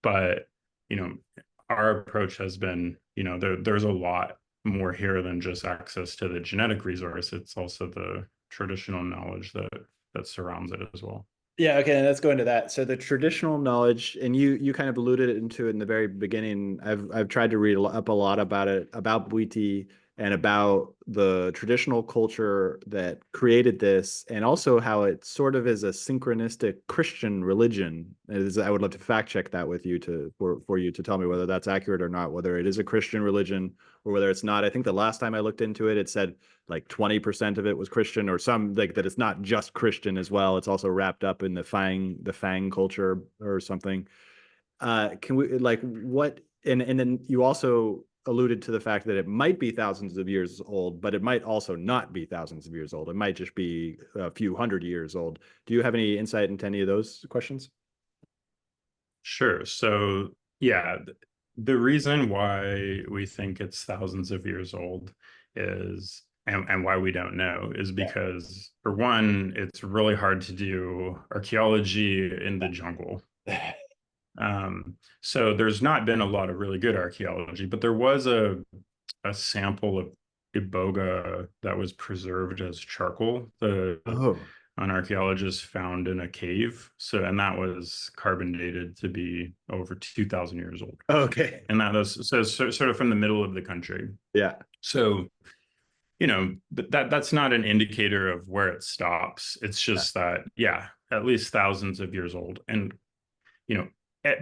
[SPEAKER 2] But you know, our approach has been, you know, there's a lot more here than just access to the genetic resource. It's also the traditional knowledge that surrounds it as well.
[SPEAKER 1] Yeah, okay, and let's go into that. So the traditional knowledge, and you kind of alluded into it in the very beginning. I've tried to read up a lot about it, about Bwiti and about the traditional culture that created this, and also how it sort of is a synchronistic Christian religion. I would love to fact check that with you for you to tell me whether that's accurate or not, whether it is a Christian religion or whether it's not. I think the last time I looked into it, it said like 20% of it was Christian, or some like that it's not just Christian as well. It's also wrapped up in the Fang culture or something. Can we like what and then you also alluded to the fact that it might be thousands of years old, but it might also not be thousands of years old. It might just be a few hundred years old. Do you have any insight into any of those questions?
[SPEAKER 2] Sure. So, yeah, the reason why we think it's thousands of years old is and why we don't know is because, for one, it's really hard to do archaeology in the jungle.
[SPEAKER 1] Yeah.
[SPEAKER 2] So there's not been a lot of really good archaeology, but there was a sample of Iboga that was preserved as charcoal.
[SPEAKER 1] Oh,
[SPEAKER 2] An archaeologist found in a cave. So, and that was carbon dated to be over 2,000 years old.
[SPEAKER 1] okay.
[SPEAKER 2] And that was sort of from the middle of the country.
[SPEAKER 1] Yeah.
[SPEAKER 2] So, but that's not an indicator of where it stops. It's
[SPEAKER 1] Yeah.
[SPEAKER 2] just that, yeah, at least thousands of years old. And you know,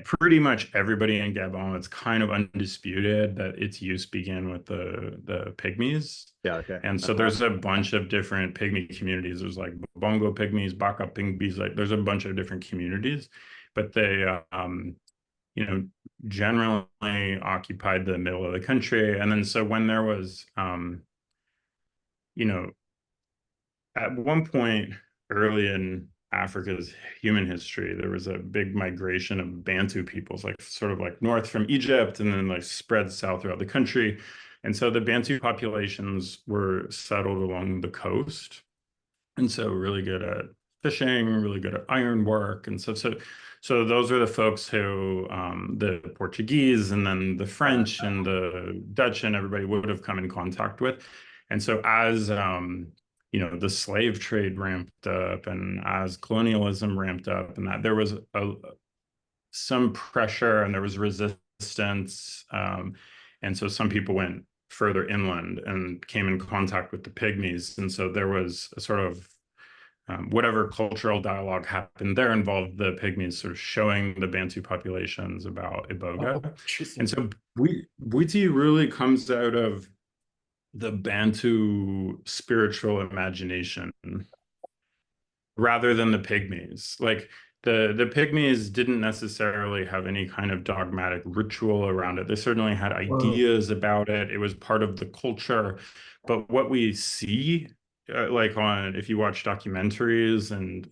[SPEAKER 2] pretty much everybody in Gabon, it's kind of undisputed that its use began with the Pygmies.
[SPEAKER 1] Yeah. Okay.
[SPEAKER 2] And so
[SPEAKER 1] Uh-huh.
[SPEAKER 2] there's a bunch of different Pygmy communities. There's like Bongo Pygmies, Baka Pygmies, like there's a bunch of different communities, but they, you know, generally occupied the middle of the country. And then so when there was, you know, at one point early in Africa's human history, there was a big migration of Bantu peoples, like sort of like north from Egypt and then like spread south throughout the country. And so the Bantu populations were settled along the coast. And so really good at fishing, really good at iron work. And so those are the folks who the Portuguese and then the French and the Dutch and everybody would have come in contact with. And so as the slave trade ramped up and as colonialism ramped up and that there was some pressure and there was resistance. And so some people went further inland and came in contact with the Pygmies. And so there was a sort of whatever cultural dialogue happened there involved the Pygmies sort of showing the Bantu populations about
[SPEAKER 1] Oh,
[SPEAKER 2] Iboga. And
[SPEAKER 1] interesting.
[SPEAKER 2] so Bwiti really comes out of the Bantu spiritual imagination rather than the Pygmies. Like the Pygmies didn't necessarily have any kind of dogmatic ritual around it. They certainly had
[SPEAKER 1] Whoa.
[SPEAKER 2] ideas about it. It was part of the culture. But what we see, like on if you watch documentaries and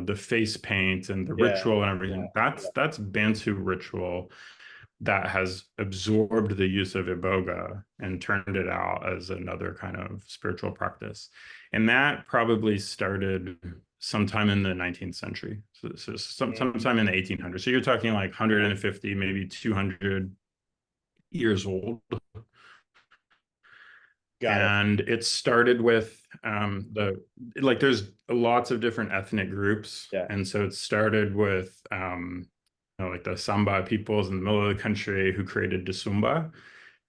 [SPEAKER 2] the face paint and the
[SPEAKER 1] Yeah.
[SPEAKER 2] ritual and everything, that's Bantu ritual that has absorbed the use of Iboga and turned it out as another kind of spiritual practice. And that probably started sometime in the 19th century. So sometime in the 1800s. So you're talking like 150, maybe 200 years old.
[SPEAKER 1] Got it.
[SPEAKER 2] And it started with there's lots of different ethnic groups.
[SPEAKER 1] Yeah.
[SPEAKER 2] And so it started with like the Samba peoples in the middle of the country who created Dasumba.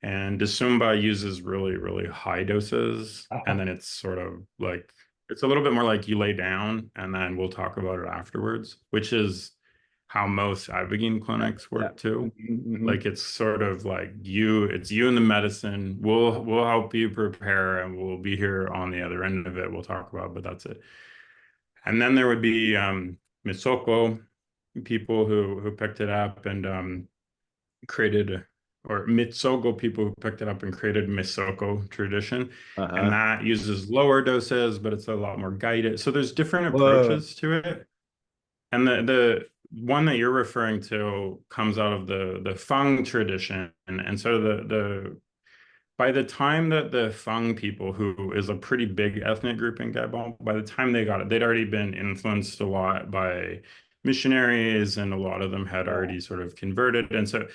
[SPEAKER 2] And Dasumba uses really, really high doses. And then it's sort of like, it's a little bit more like you lay down and then we'll talk about it afterwards, which is how most Ibogaine
[SPEAKER 1] Yeah.
[SPEAKER 2] clinics
[SPEAKER 1] Yeah.
[SPEAKER 2] work too.
[SPEAKER 1] Mm-hmm.
[SPEAKER 2] Like it's sort of like it's you and the medicine. We'll help you prepare and we'll be here on the other end of it. We'll talk about, but that's it. And then there would be Misoko people who picked it up and created, or Mitsogo people who picked it up and created Misoko tradition. And
[SPEAKER 1] Uh-huh.
[SPEAKER 2] that uses lower doses, but it's a lot more guided. So there's different
[SPEAKER 1] Whoa.
[SPEAKER 2] approaches to it. And the one that you're referring to comes out of the Fang tradition. And so the by the time that the Fang people, who is a pretty big ethnic group in Gabon, by the time they got it, they'd already been influenced a lot by missionaries, and a lot of them had
[SPEAKER 1] Yeah.
[SPEAKER 2] already sort of converted. And so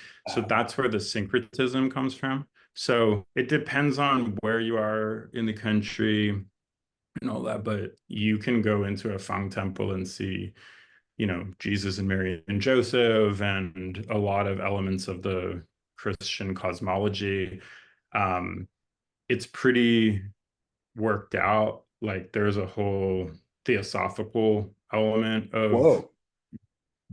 [SPEAKER 2] that's where the syncretism comes from. So it depends on where you are in the country and all that, but you can go into a Fang temple and see, Jesus and Mary and Joseph and a lot of elements of the Christian cosmology. Um, it's pretty worked out. Like there's a whole theosophical element of
[SPEAKER 1] Whoa.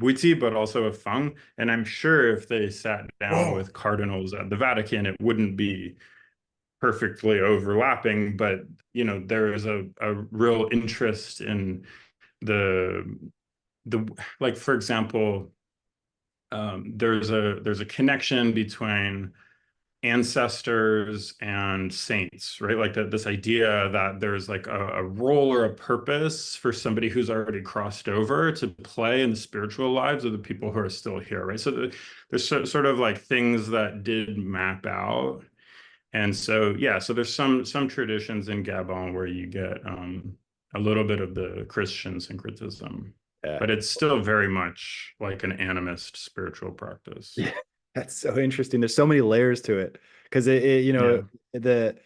[SPEAKER 2] Bwiti, but also of Fang. And I'm sure if they sat down
[SPEAKER 1] Whoa.
[SPEAKER 2] with cardinals at the Vatican, it wouldn't be perfectly overlapping. But there is a real interest in the like, for example, there's a connection between ancestors and saints, right? Like that, this idea that there's like a role or a purpose for somebody who's already crossed over to play in the spiritual lives of the people who are still here, right? So there's sort of like things that did map out. And so, yeah, so there's some traditions in Gabon where you get a little bit of the Christian syncretism,
[SPEAKER 1] Yeah.
[SPEAKER 2] but it's still very much like an animist spiritual practice.
[SPEAKER 1] Yeah, that's so interesting. There's so many layers to it because
[SPEAKER 2] Yeah.
[SPEAKER 1] the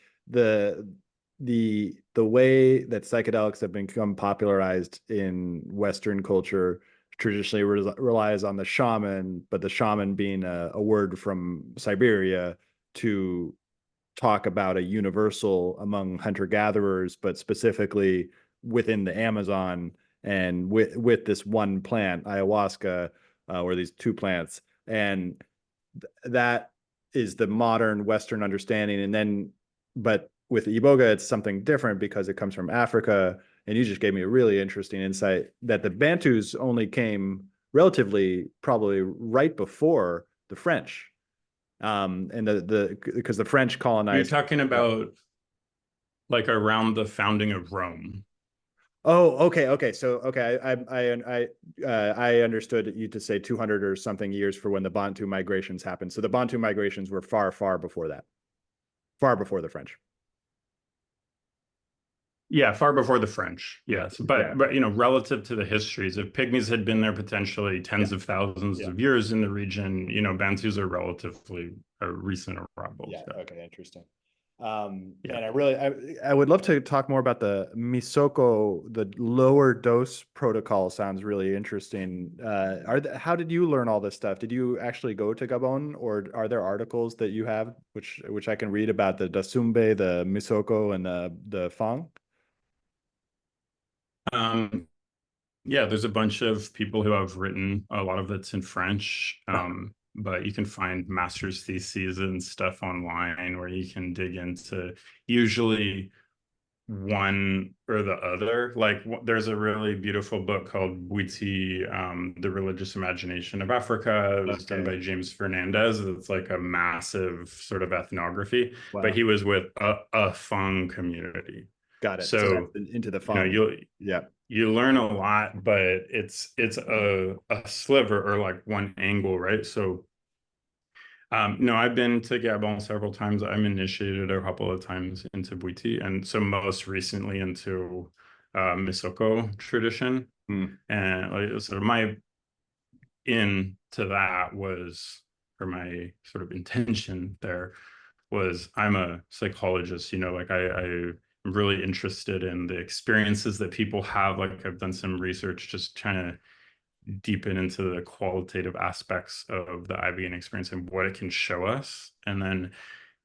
[SPEAKER 1] the the way that psychedelics have become popularized in Western culture traditionally relies on the shaman, but the shaman being a word from Siberia to talk about a universal among hunter gatherers, but specifically within the Amazon and with this one plant, ayahuasca, or these two plants, and that is the modern Western understanding. And then, but with Iboga, it's something different because it comes from Africa. And you just gave me a really interesting insight that the Bantus only came relatively probably right before the French. And the because the French
[SPEAKER 2] You're
[SPEAKER 1] colonized.
[SPEAKER 2] talking about like around the founding of Rome.
[SPEAKER 1] Oh, okay, okay. So, okay, I understood you to say 200 or something years for when the Bantu migrations happened. So the Bantu migrations were far, far before that, far before the French.
[SPEAKER 2] Yeah, far before the French. Yes,
[SPEAKER 1] Yeah,
[SPEAKER 2] but relative to the histories, if Pygmies had been there potentially
[SPEAKER 1] yeah,
[SPEAKER 2] tens of thousands
[SPEAKER 1] yeah,
[SPEAKER 2] of years in the region, Bantus are relatively recent arrivals.
[SPEAKER 1] yeah.
[SPEAKER 2] Yeah,
[SPEAKER 1] Okay, interesting.
[SPEAKER 2] yeah.
[SPEAKER 1] And I would love to talk more about the Misoko, the lower dose protocol. Sounds really interesting. How did you learn all this stuff? Did you actually go to Gabon, or are there articles that you have which I can read about the Dasumbe, the Misoko, and the Fang?
[SPEAKER 2] Um, yeah, there's a bunch of people who have written a lot of it's in French, but you can find master's theses and stuff online where you can dig into usually one or the other. Like there's a really beautiful book called Bwiti, The Religious Imagination of Africa. It was done
[SPEAKER 1] Okay.
[SPEAKER 2] by James Fernandez. It's like a massive sort of ethnography, but
[SPEAKER 1] Wow.
[SPEAKER 2] he was with a Fang community.
[SPEAKER 1] Got it. So
[SPEAKER 2] So,
[SPEAKER 1] that's into the Fang.
[SPEAKER 2] you'll
[SPEAKER 1] Yeah.
[SPEAKER 2] you learn a lot, but it's a sliver or like one angle, right? So no, I've been to Gabon several times. I'm initiated a couple of times into Bwiti, and so most recently into Misoko tradition.
[SPEAKER 1] Hmm.
[SPEAKER 2] And like sort of my in to that was, or my sort of intention there was, I'm a psychologist, like I'm really interested in the experiences that people have. Like I've done some research just trying to deepen into the qualitative aspects of the Ibogaine experience and what it can show us. And then,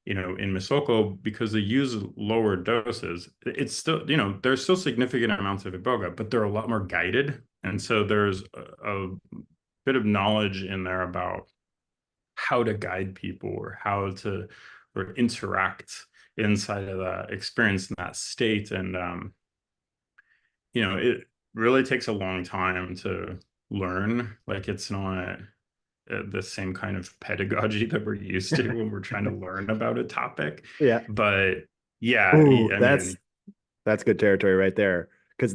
[SPEAKER 2] in Misoko, because they use lower doses, it's still, there's still significant amounts of Iboga, but they're a lot more guided. And so there's a bit of knowledge in there about how to guide people or how to or interact inside of that experience in that state. And it really takes a long time to learn. Like it's not the same kind of pedagogy that we're used to when we're trying to learn about a topic.
[SPEAKER 1] Yeah.
[SPEAKER 2] But yeah,
[SPEAKER 1] Ooh,
[SPEAKER 2] I
[SPEAKER 1] that's
[SPEAKER 2] mean,
[SPEAKER 1] that's good territory right there. Because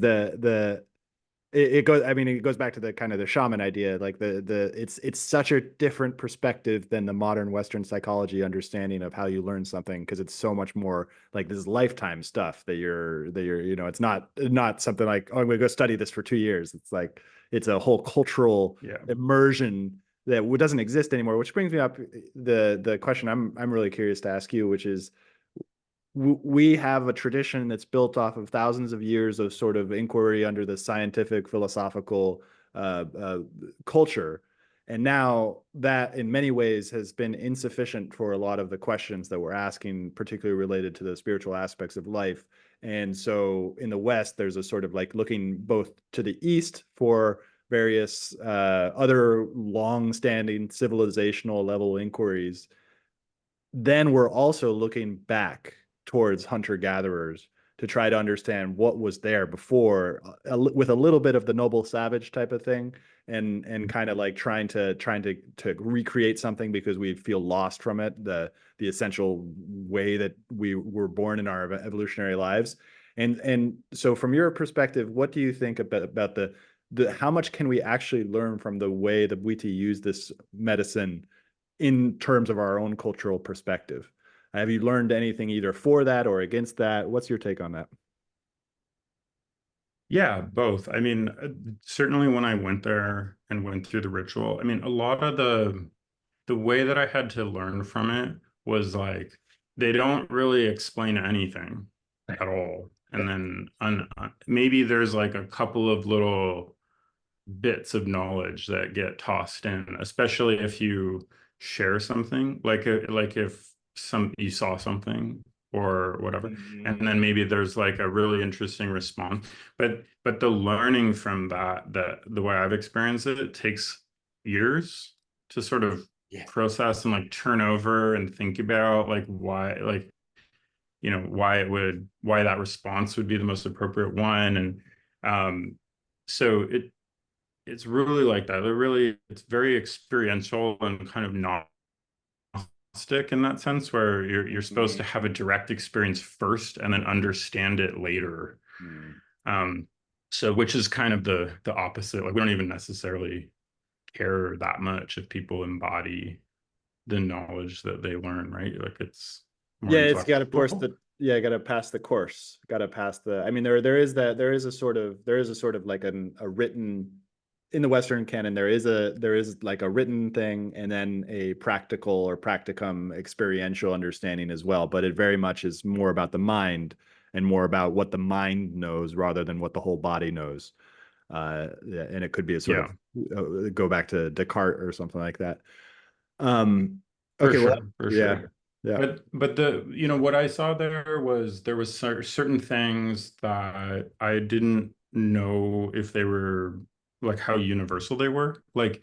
[SPEAKER 1] it goes, I mean, it goes back to the kind of the shaman idea. Like it's such a different perspective than the modern Western psychology understanding of how you learn something, because it's so much more like this is lifetime stuff that you're it's not something like, oh, I'm gonna go study this for 2 years. It's like it's a whole cultural
[SPEAKER 2] yeah.
[SPEAKER 1] immersion that doesn't exist anymore, which brings me up the question I'm really curious to ask you, which is we have a tradition that's built off of thousands of years of sort of inquiry under the scientific philosophical culture, and now that in many ways has been insufficient for a lot of the questions that we're asking, particularly related to the spiritual aspects of life. And so in the West there's a sort of like looking both to the East for various other long-standing civilizational level inquiries, then we're also looking back towards hunter gatherers to try to understand what was there before, with a little bit of the noble savage type of thing, and kind of like trying to recreate something because we feel lost from it, the essential way that we were born in our evolutionary lives. And so from your perspective, what do you think about the how much can we actually learn from the way the Bwiti use this medicine in terms of our own cultural perspective? Have you learned anything either for that or against that? What's your take on that?
[SPEAKER 2] Yeah, both. I mean, certainly when I went there and went through the ritual, I mean, a lot of the way that I had to learn from it was like they don't really explain anything at all. And then maybe there's like a couple of little bits of knowledge that get tossed in, especially if you share something, like if some you saw something or whatever, and then maybe there's like a really interesting response. But the learning from that the way I've experienced it, it takes years to sort of
[SPEAKER 1] Yeah.
[SPEAKER 2] process and like turn over and think about like why like why that response would be the most appropriate one. And so it's really like that. It's very experiential and kind of gnostic in that sense, where you're supposed to
[SPEAKER 1] Mhm.
[SPEAKER 2] have a direct experience first and then understand it later.
[SPEAKER 1] Mm.
[SPEAKER 2] Um, so which is kind of the opposite. Like we don't even necessarily care that much if people embody the knowledge that they learn, right? Like it's more
[SPEAKER 1] Yeah, it's got to course
[SPEAKER 2] intellectual.
[SPEAKER 1] the yeah, got to pass the course. Got to pass the. I mean, there is a sort of like a written in the Western canon. There is like a written thing and then a practical or practicum experiential understanding as well. But it very much is more about the mind and more about what the mind knows rather than what the whole body knows. Yeah, and it could be a sort
[SPEAKER 2] Yeah,
[SPEAKER 1] of go back to Descartes or something like that. Um,
[SPEAKER 2] for
[SPEAKER 1] okay, well,
[SPEAKER 2] sure, for
[SPEAKER 1] yeah,
[SPEAKER 2] sure.
[SPEAKER 1] yeah,
[SPEAKER 2] But what I saw there was certain things that I didn't know if they were like how universal they were. Like
[SPEAKER 1] yes.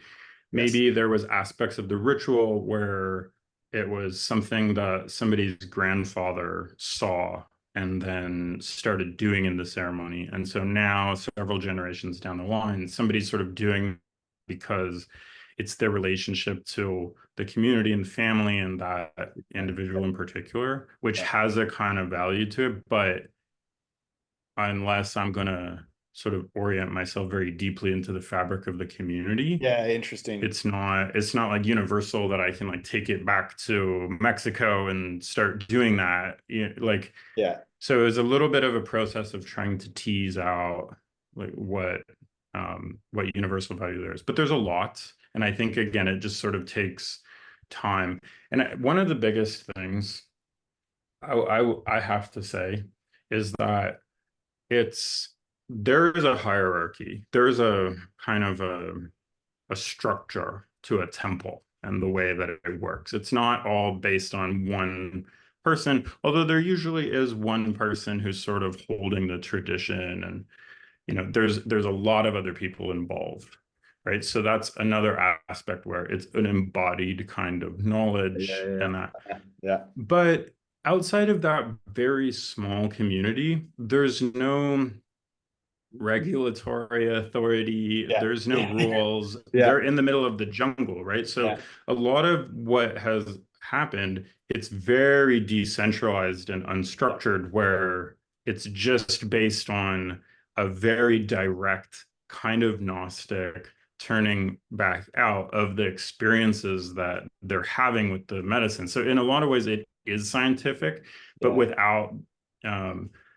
[SPEAKER 2] maybe there was aspects of the ritual where it was something that somebody's grandfather saw and then started doing in the ceremony. And so now, several generations down the line, somebody's sort of doing because it's their relationship to the community and family and that individual in particular, which
[SPEAKER 1] Yeah.
[SPEAKER 2] has a kind of value to it. But unless I'm going to sort of orient myself very deeply into the fabric of the community,
[SPEAKER 1] Yeah, interesting.
[SPEAKER 2] it's not like universal that I can like take it back to Mexico and start doing that. Like
[SPEAKER 1] Yeah.
[SPEAKER 2] so it was a little bit of a process of trying to tease out like what universal value there is. But there's a lot. And I think again, it just sort of takes time. And one of the biggest things I have to say is that it's there is a hierarchy. There's a kind of a structure to a temple and the way that it works. It's not all based on one person, although there usually is one person who's sort of holding the tradition, and there's a lot of other people involved, right? So that's another aspect where it's an embodied kind of
[SPEAKER 1] Yeah,
[SPEAKER 2] knowledge
[SPEAKER 1] yeah,
[SPEAKER 2] and that.
[SPEAKER 1] yeah. Yeah.
[SPEAKER 2] But outside of that very small community, there's no regulatory authority.
[SPEAKER 1] Yeah.
[SPEAKER 2] There's no
[SPEAKER 1] Yeah.
[SPEAKER 2] rules.
[SPEAKER 1] Yeah.
[SPEAKER 2] They're in the middle of the jungle, right? So
[SPEAKER 1] Yeah.
[SPEAKER 2] a lot of what has happened, it's very decentralized and unstructured, where it's just based on a very direct kind of Gnostic turning back out of the experiences that they're having with the medicine. So in a lot of ways, it is scientific, but
[SPEAKER 1] Yeah.
[SPEAKER 2] without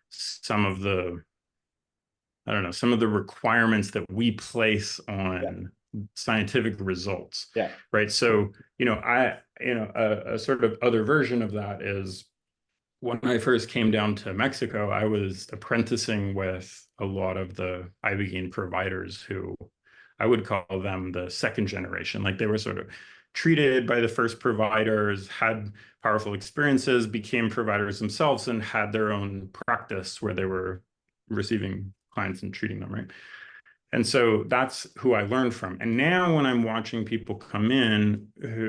[SPEAKER 2] some of the I don't know, some of the requirements that we place
[SPEAKER 1] Yeah.
[SPEAKER 2] on scientific results,
[SPEAKER 1] Yeah.
[SPEAKER 2] right? So, a sort of other version of that is when I first came down to Mexico, I was apprenticing with a lot of the Ibogaine providers who I would call them the second generation. Like they were sort of treated by the first providers, had powerful experiences, became providers themselves, and had their own practice where they were receiving clients and treating them, right? And so that's who I learned from. And now when I'm watching people come in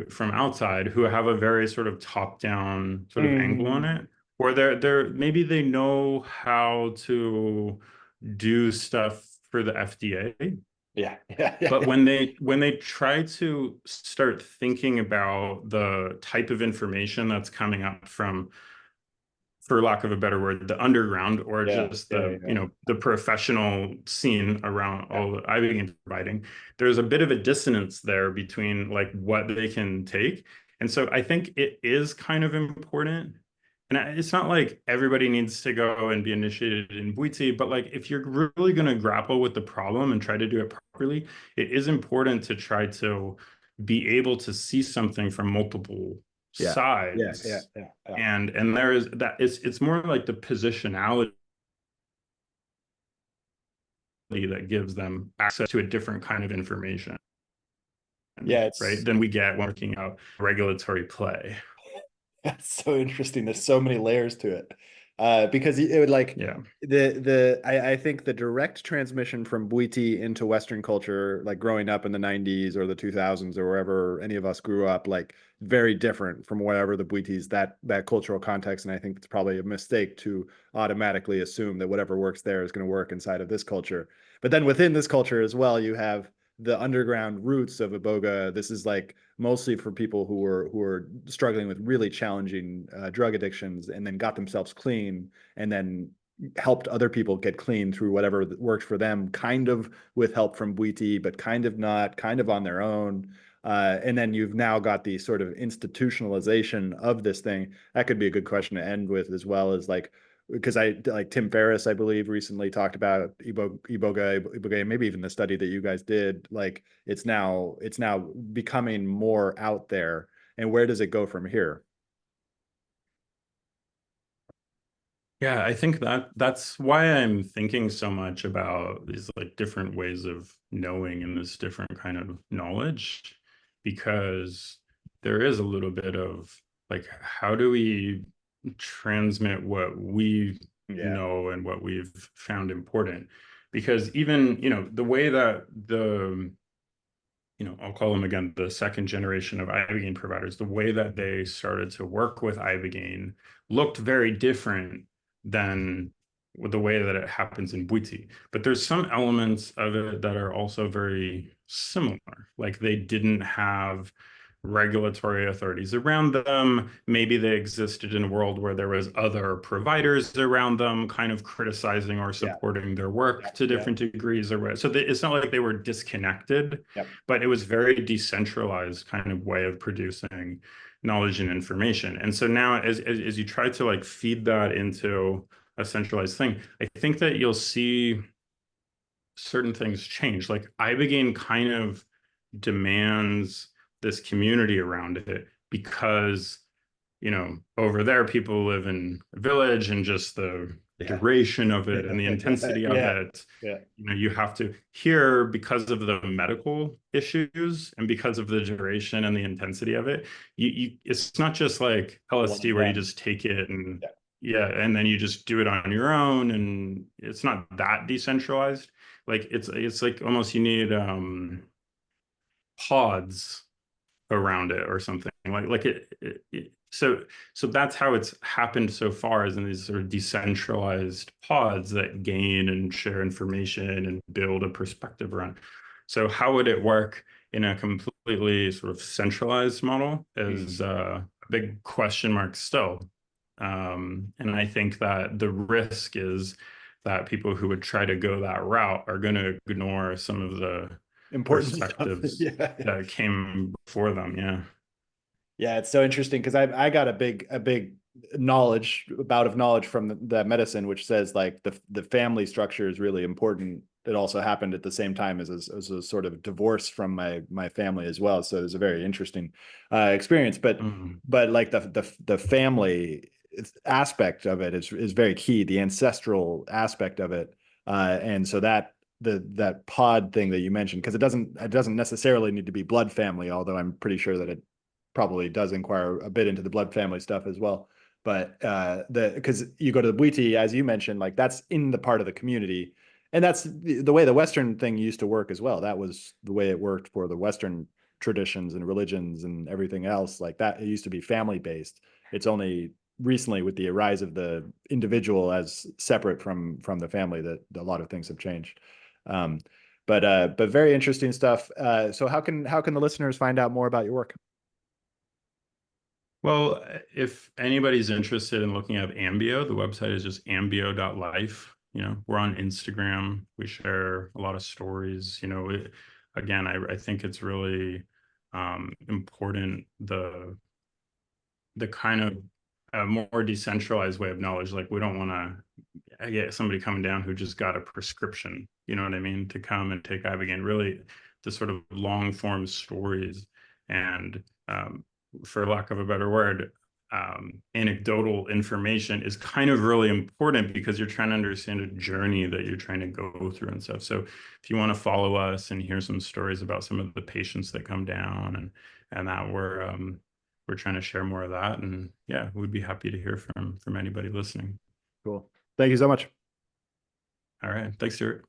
[SPEAKER 2] from outside who have a very sort of top-down sort of angle on
[SPEAKER 1] Mm.
[SPEAKER 2] it, or they're maybe they know how to do stuff for the FDA,
[SPEAKER 1] Yeah. Yeah. Yeah.
[SPEAKER 2] but when they try to start thinking about the type of information that's coming up from, for lack of a better word, the underground, or
[SPEAKER 1] Yeah.
[SPEAKER 2] just
[SPEAKER 1] Yeah. Yeah.
[SPEAKER 2] the professional scene around
[SPEAKER 1] Yeah.
[SPEAKER 2] all that I've been providing, there's a bit of a dissonance there between like what they can take And so I think it is kind of important. And it's not like everybody needs to go and be initiated in Bwiti, but like if you're really going to grapple with the problem and try to do it properly, it is important to try to be able to see something from multiple
[SPEAKER 1] Yeah. Yeah. Yeah.
[SPEAKER 2] sides.
[SPEAKER 1] Yeah. Yeah.
[SPEAKER 2] And there is that it's more like the positionality that gives them access to a different kind of information,
[SPEAKER 1] Yeah.
[SPEAKER 2] right?
[SPEAKER 1] It's
[SPEAKER 2] Than we get when working out regulatory play.
[SPEAKER 1] That's so interesting. There's so many layers to it. Because it would like
[SPEAKER 2] Yeah.
[SPEAKER 1] I think the direct transmission from Bwiti into Western culture, like growing up in the 90s or the 2000s or wherever any of us grew up, like very different from whatever the Bwiti's that cultural context. And I think it's probably a mistake to automatically assume that whatever works there is going to work inside of this culture. But then within this culture as well, you have the underground roots of Iboga. This is like mostly for people who were struggling with really challenging drug addictions and then got themselves clean and then helped other people get clean through whatever worked for them, kind of with help from Bwiti, but kind of not, kind of on their own. And then you've now got the sort of institutionalization of this thing. That could be a good question to end with, as well as like, because I like Tim Ferriss, I believe, recently talked about Iboga, maybe even the study that you guys did. Like it's now becoming more out there. And where does it go from here?
[SPEAKER 2] Yeah, I think that that's why I'm thinking so much about these like different ways of knowing and this different kind of knowledge, because there is a little bit of like, how do we transmit what we
[SPEAKER 1] Yeah,
[SPEAKER 2] know and what we've found important? Because even, the way that I'll call them again the second generation of Ibogaine providers, the way that they started to work with Ibogaine looked very different than the way that it happens in Bwiti. But there's some elements of it that are also very similar. Like they didn't have regulatory authorities around them. Maybe they existed in a world where there was other providers around them kind of criticizing or
[SPEAKER 1] yeah,
[SPEAKER 2] supporting their
[SPEAKER 1] yeah,
[SPEAKER 2] work to
[SPEAKER 1] yeah,
[SPEAKER 2] different degrees or what. So it's not like they were disconnected,
[SPEAKER 1] yeah.
[SPEAKER 2] but it was very decentralized kind of way of producing knowledge and information. And so now as you try to like feed that into a centralized thing, I think that you'll see certain things change. Like Ibogaine kind of demands this community around it because over there people live in a village, and just the
[SPEAKER 1] Yeah.
[SPEAKER 2] duration of it and the intensity of
[SPEAKER 1] Yeah.
[SPEAKER 2] it,
[SPEAKER 1] Yeah.
[SPEAKER 2] you have to here because of the medical issues and because of the duration and the intensity of it. It's not just like
[SPEAKER 1] One and
[SPEAKER 2] LSD where you
[SPEAKER 1] done.
[SPEAKER 2] just take it and
[SPEAKER 1] Yeah.
[SPEAKER 2] yeah, and then you just do it on your own, and it's not that decentralized. Like it's like almost you need pods around it or something like so that's how it's happened so far, is in these sort of decentralized pods that gain and share information and build a perspective around. So how would it work in a completely sort of centralized model is
[SPEAKER 1] Mm.
[SPEAKER 2] a big question mark still. And I think that the risk is that people who would try to go that route are going to ignore some of the
[SPEAKER 1] Important stuff.
[SPEAKER 2] perspectives
[SPEAKER 1] Yeah.
[SPEAKER 2] that came before them. Yeah.
[SPEAKER 1] Yeah, it's so interesting because I got a big knowledge bout of knowledge from the medicine, which says like the family structure is really important. It also happened at the same time as a sort of divorce from my family as well. So it was a very interesting experience.
[SPEAKER 2] Mhm.
[SPEAKER 1] But like the family aspect of it is very key. The ancestral aspect of it, and so that pod thing that you mentioned, because it doesn't necessarily need to be blood family, although I'm pretty sure that it probably does inquire a bit into the blood family stuff as well. But the because you go to the Bwiti, as you mentioned, like that's in the part of the community, and that's the way the Western thing used to work as well. That was the way it worked for the Western traditions and religions and everything else. Like that, it used to be family based. It's only recently with the rise of the individual as separate from the family that a lot of things have changed. Um, but very interesting stuff. So how can the listeners find out more about your work?
[SPEAKER 2] Well, if anybody's interested in looking at Ambio, the website is just ambio.life. We're on Instagram. We share a lot of stories. Again, I think it's really important, the kind of more decentralized way of knowledge. Like we don't want to get somebody coming down who just got a prescription, you know what I mean, to come and take Ibogaine. Really, the sort of long form stories and, for lack of a better word, anecdotal information is kind of really important because you're trying to understand a journey that you're trying to go through and stuff. So if you want to follow us and hear some stories about some of the patients that come down and that we're trying to share more of that. And yeah, we'd be happy to hear from anybody listening.
[SPEAKER 1] Cool. Thank you so much.
[SPEAKER 2] All right. Thanks, Stuart.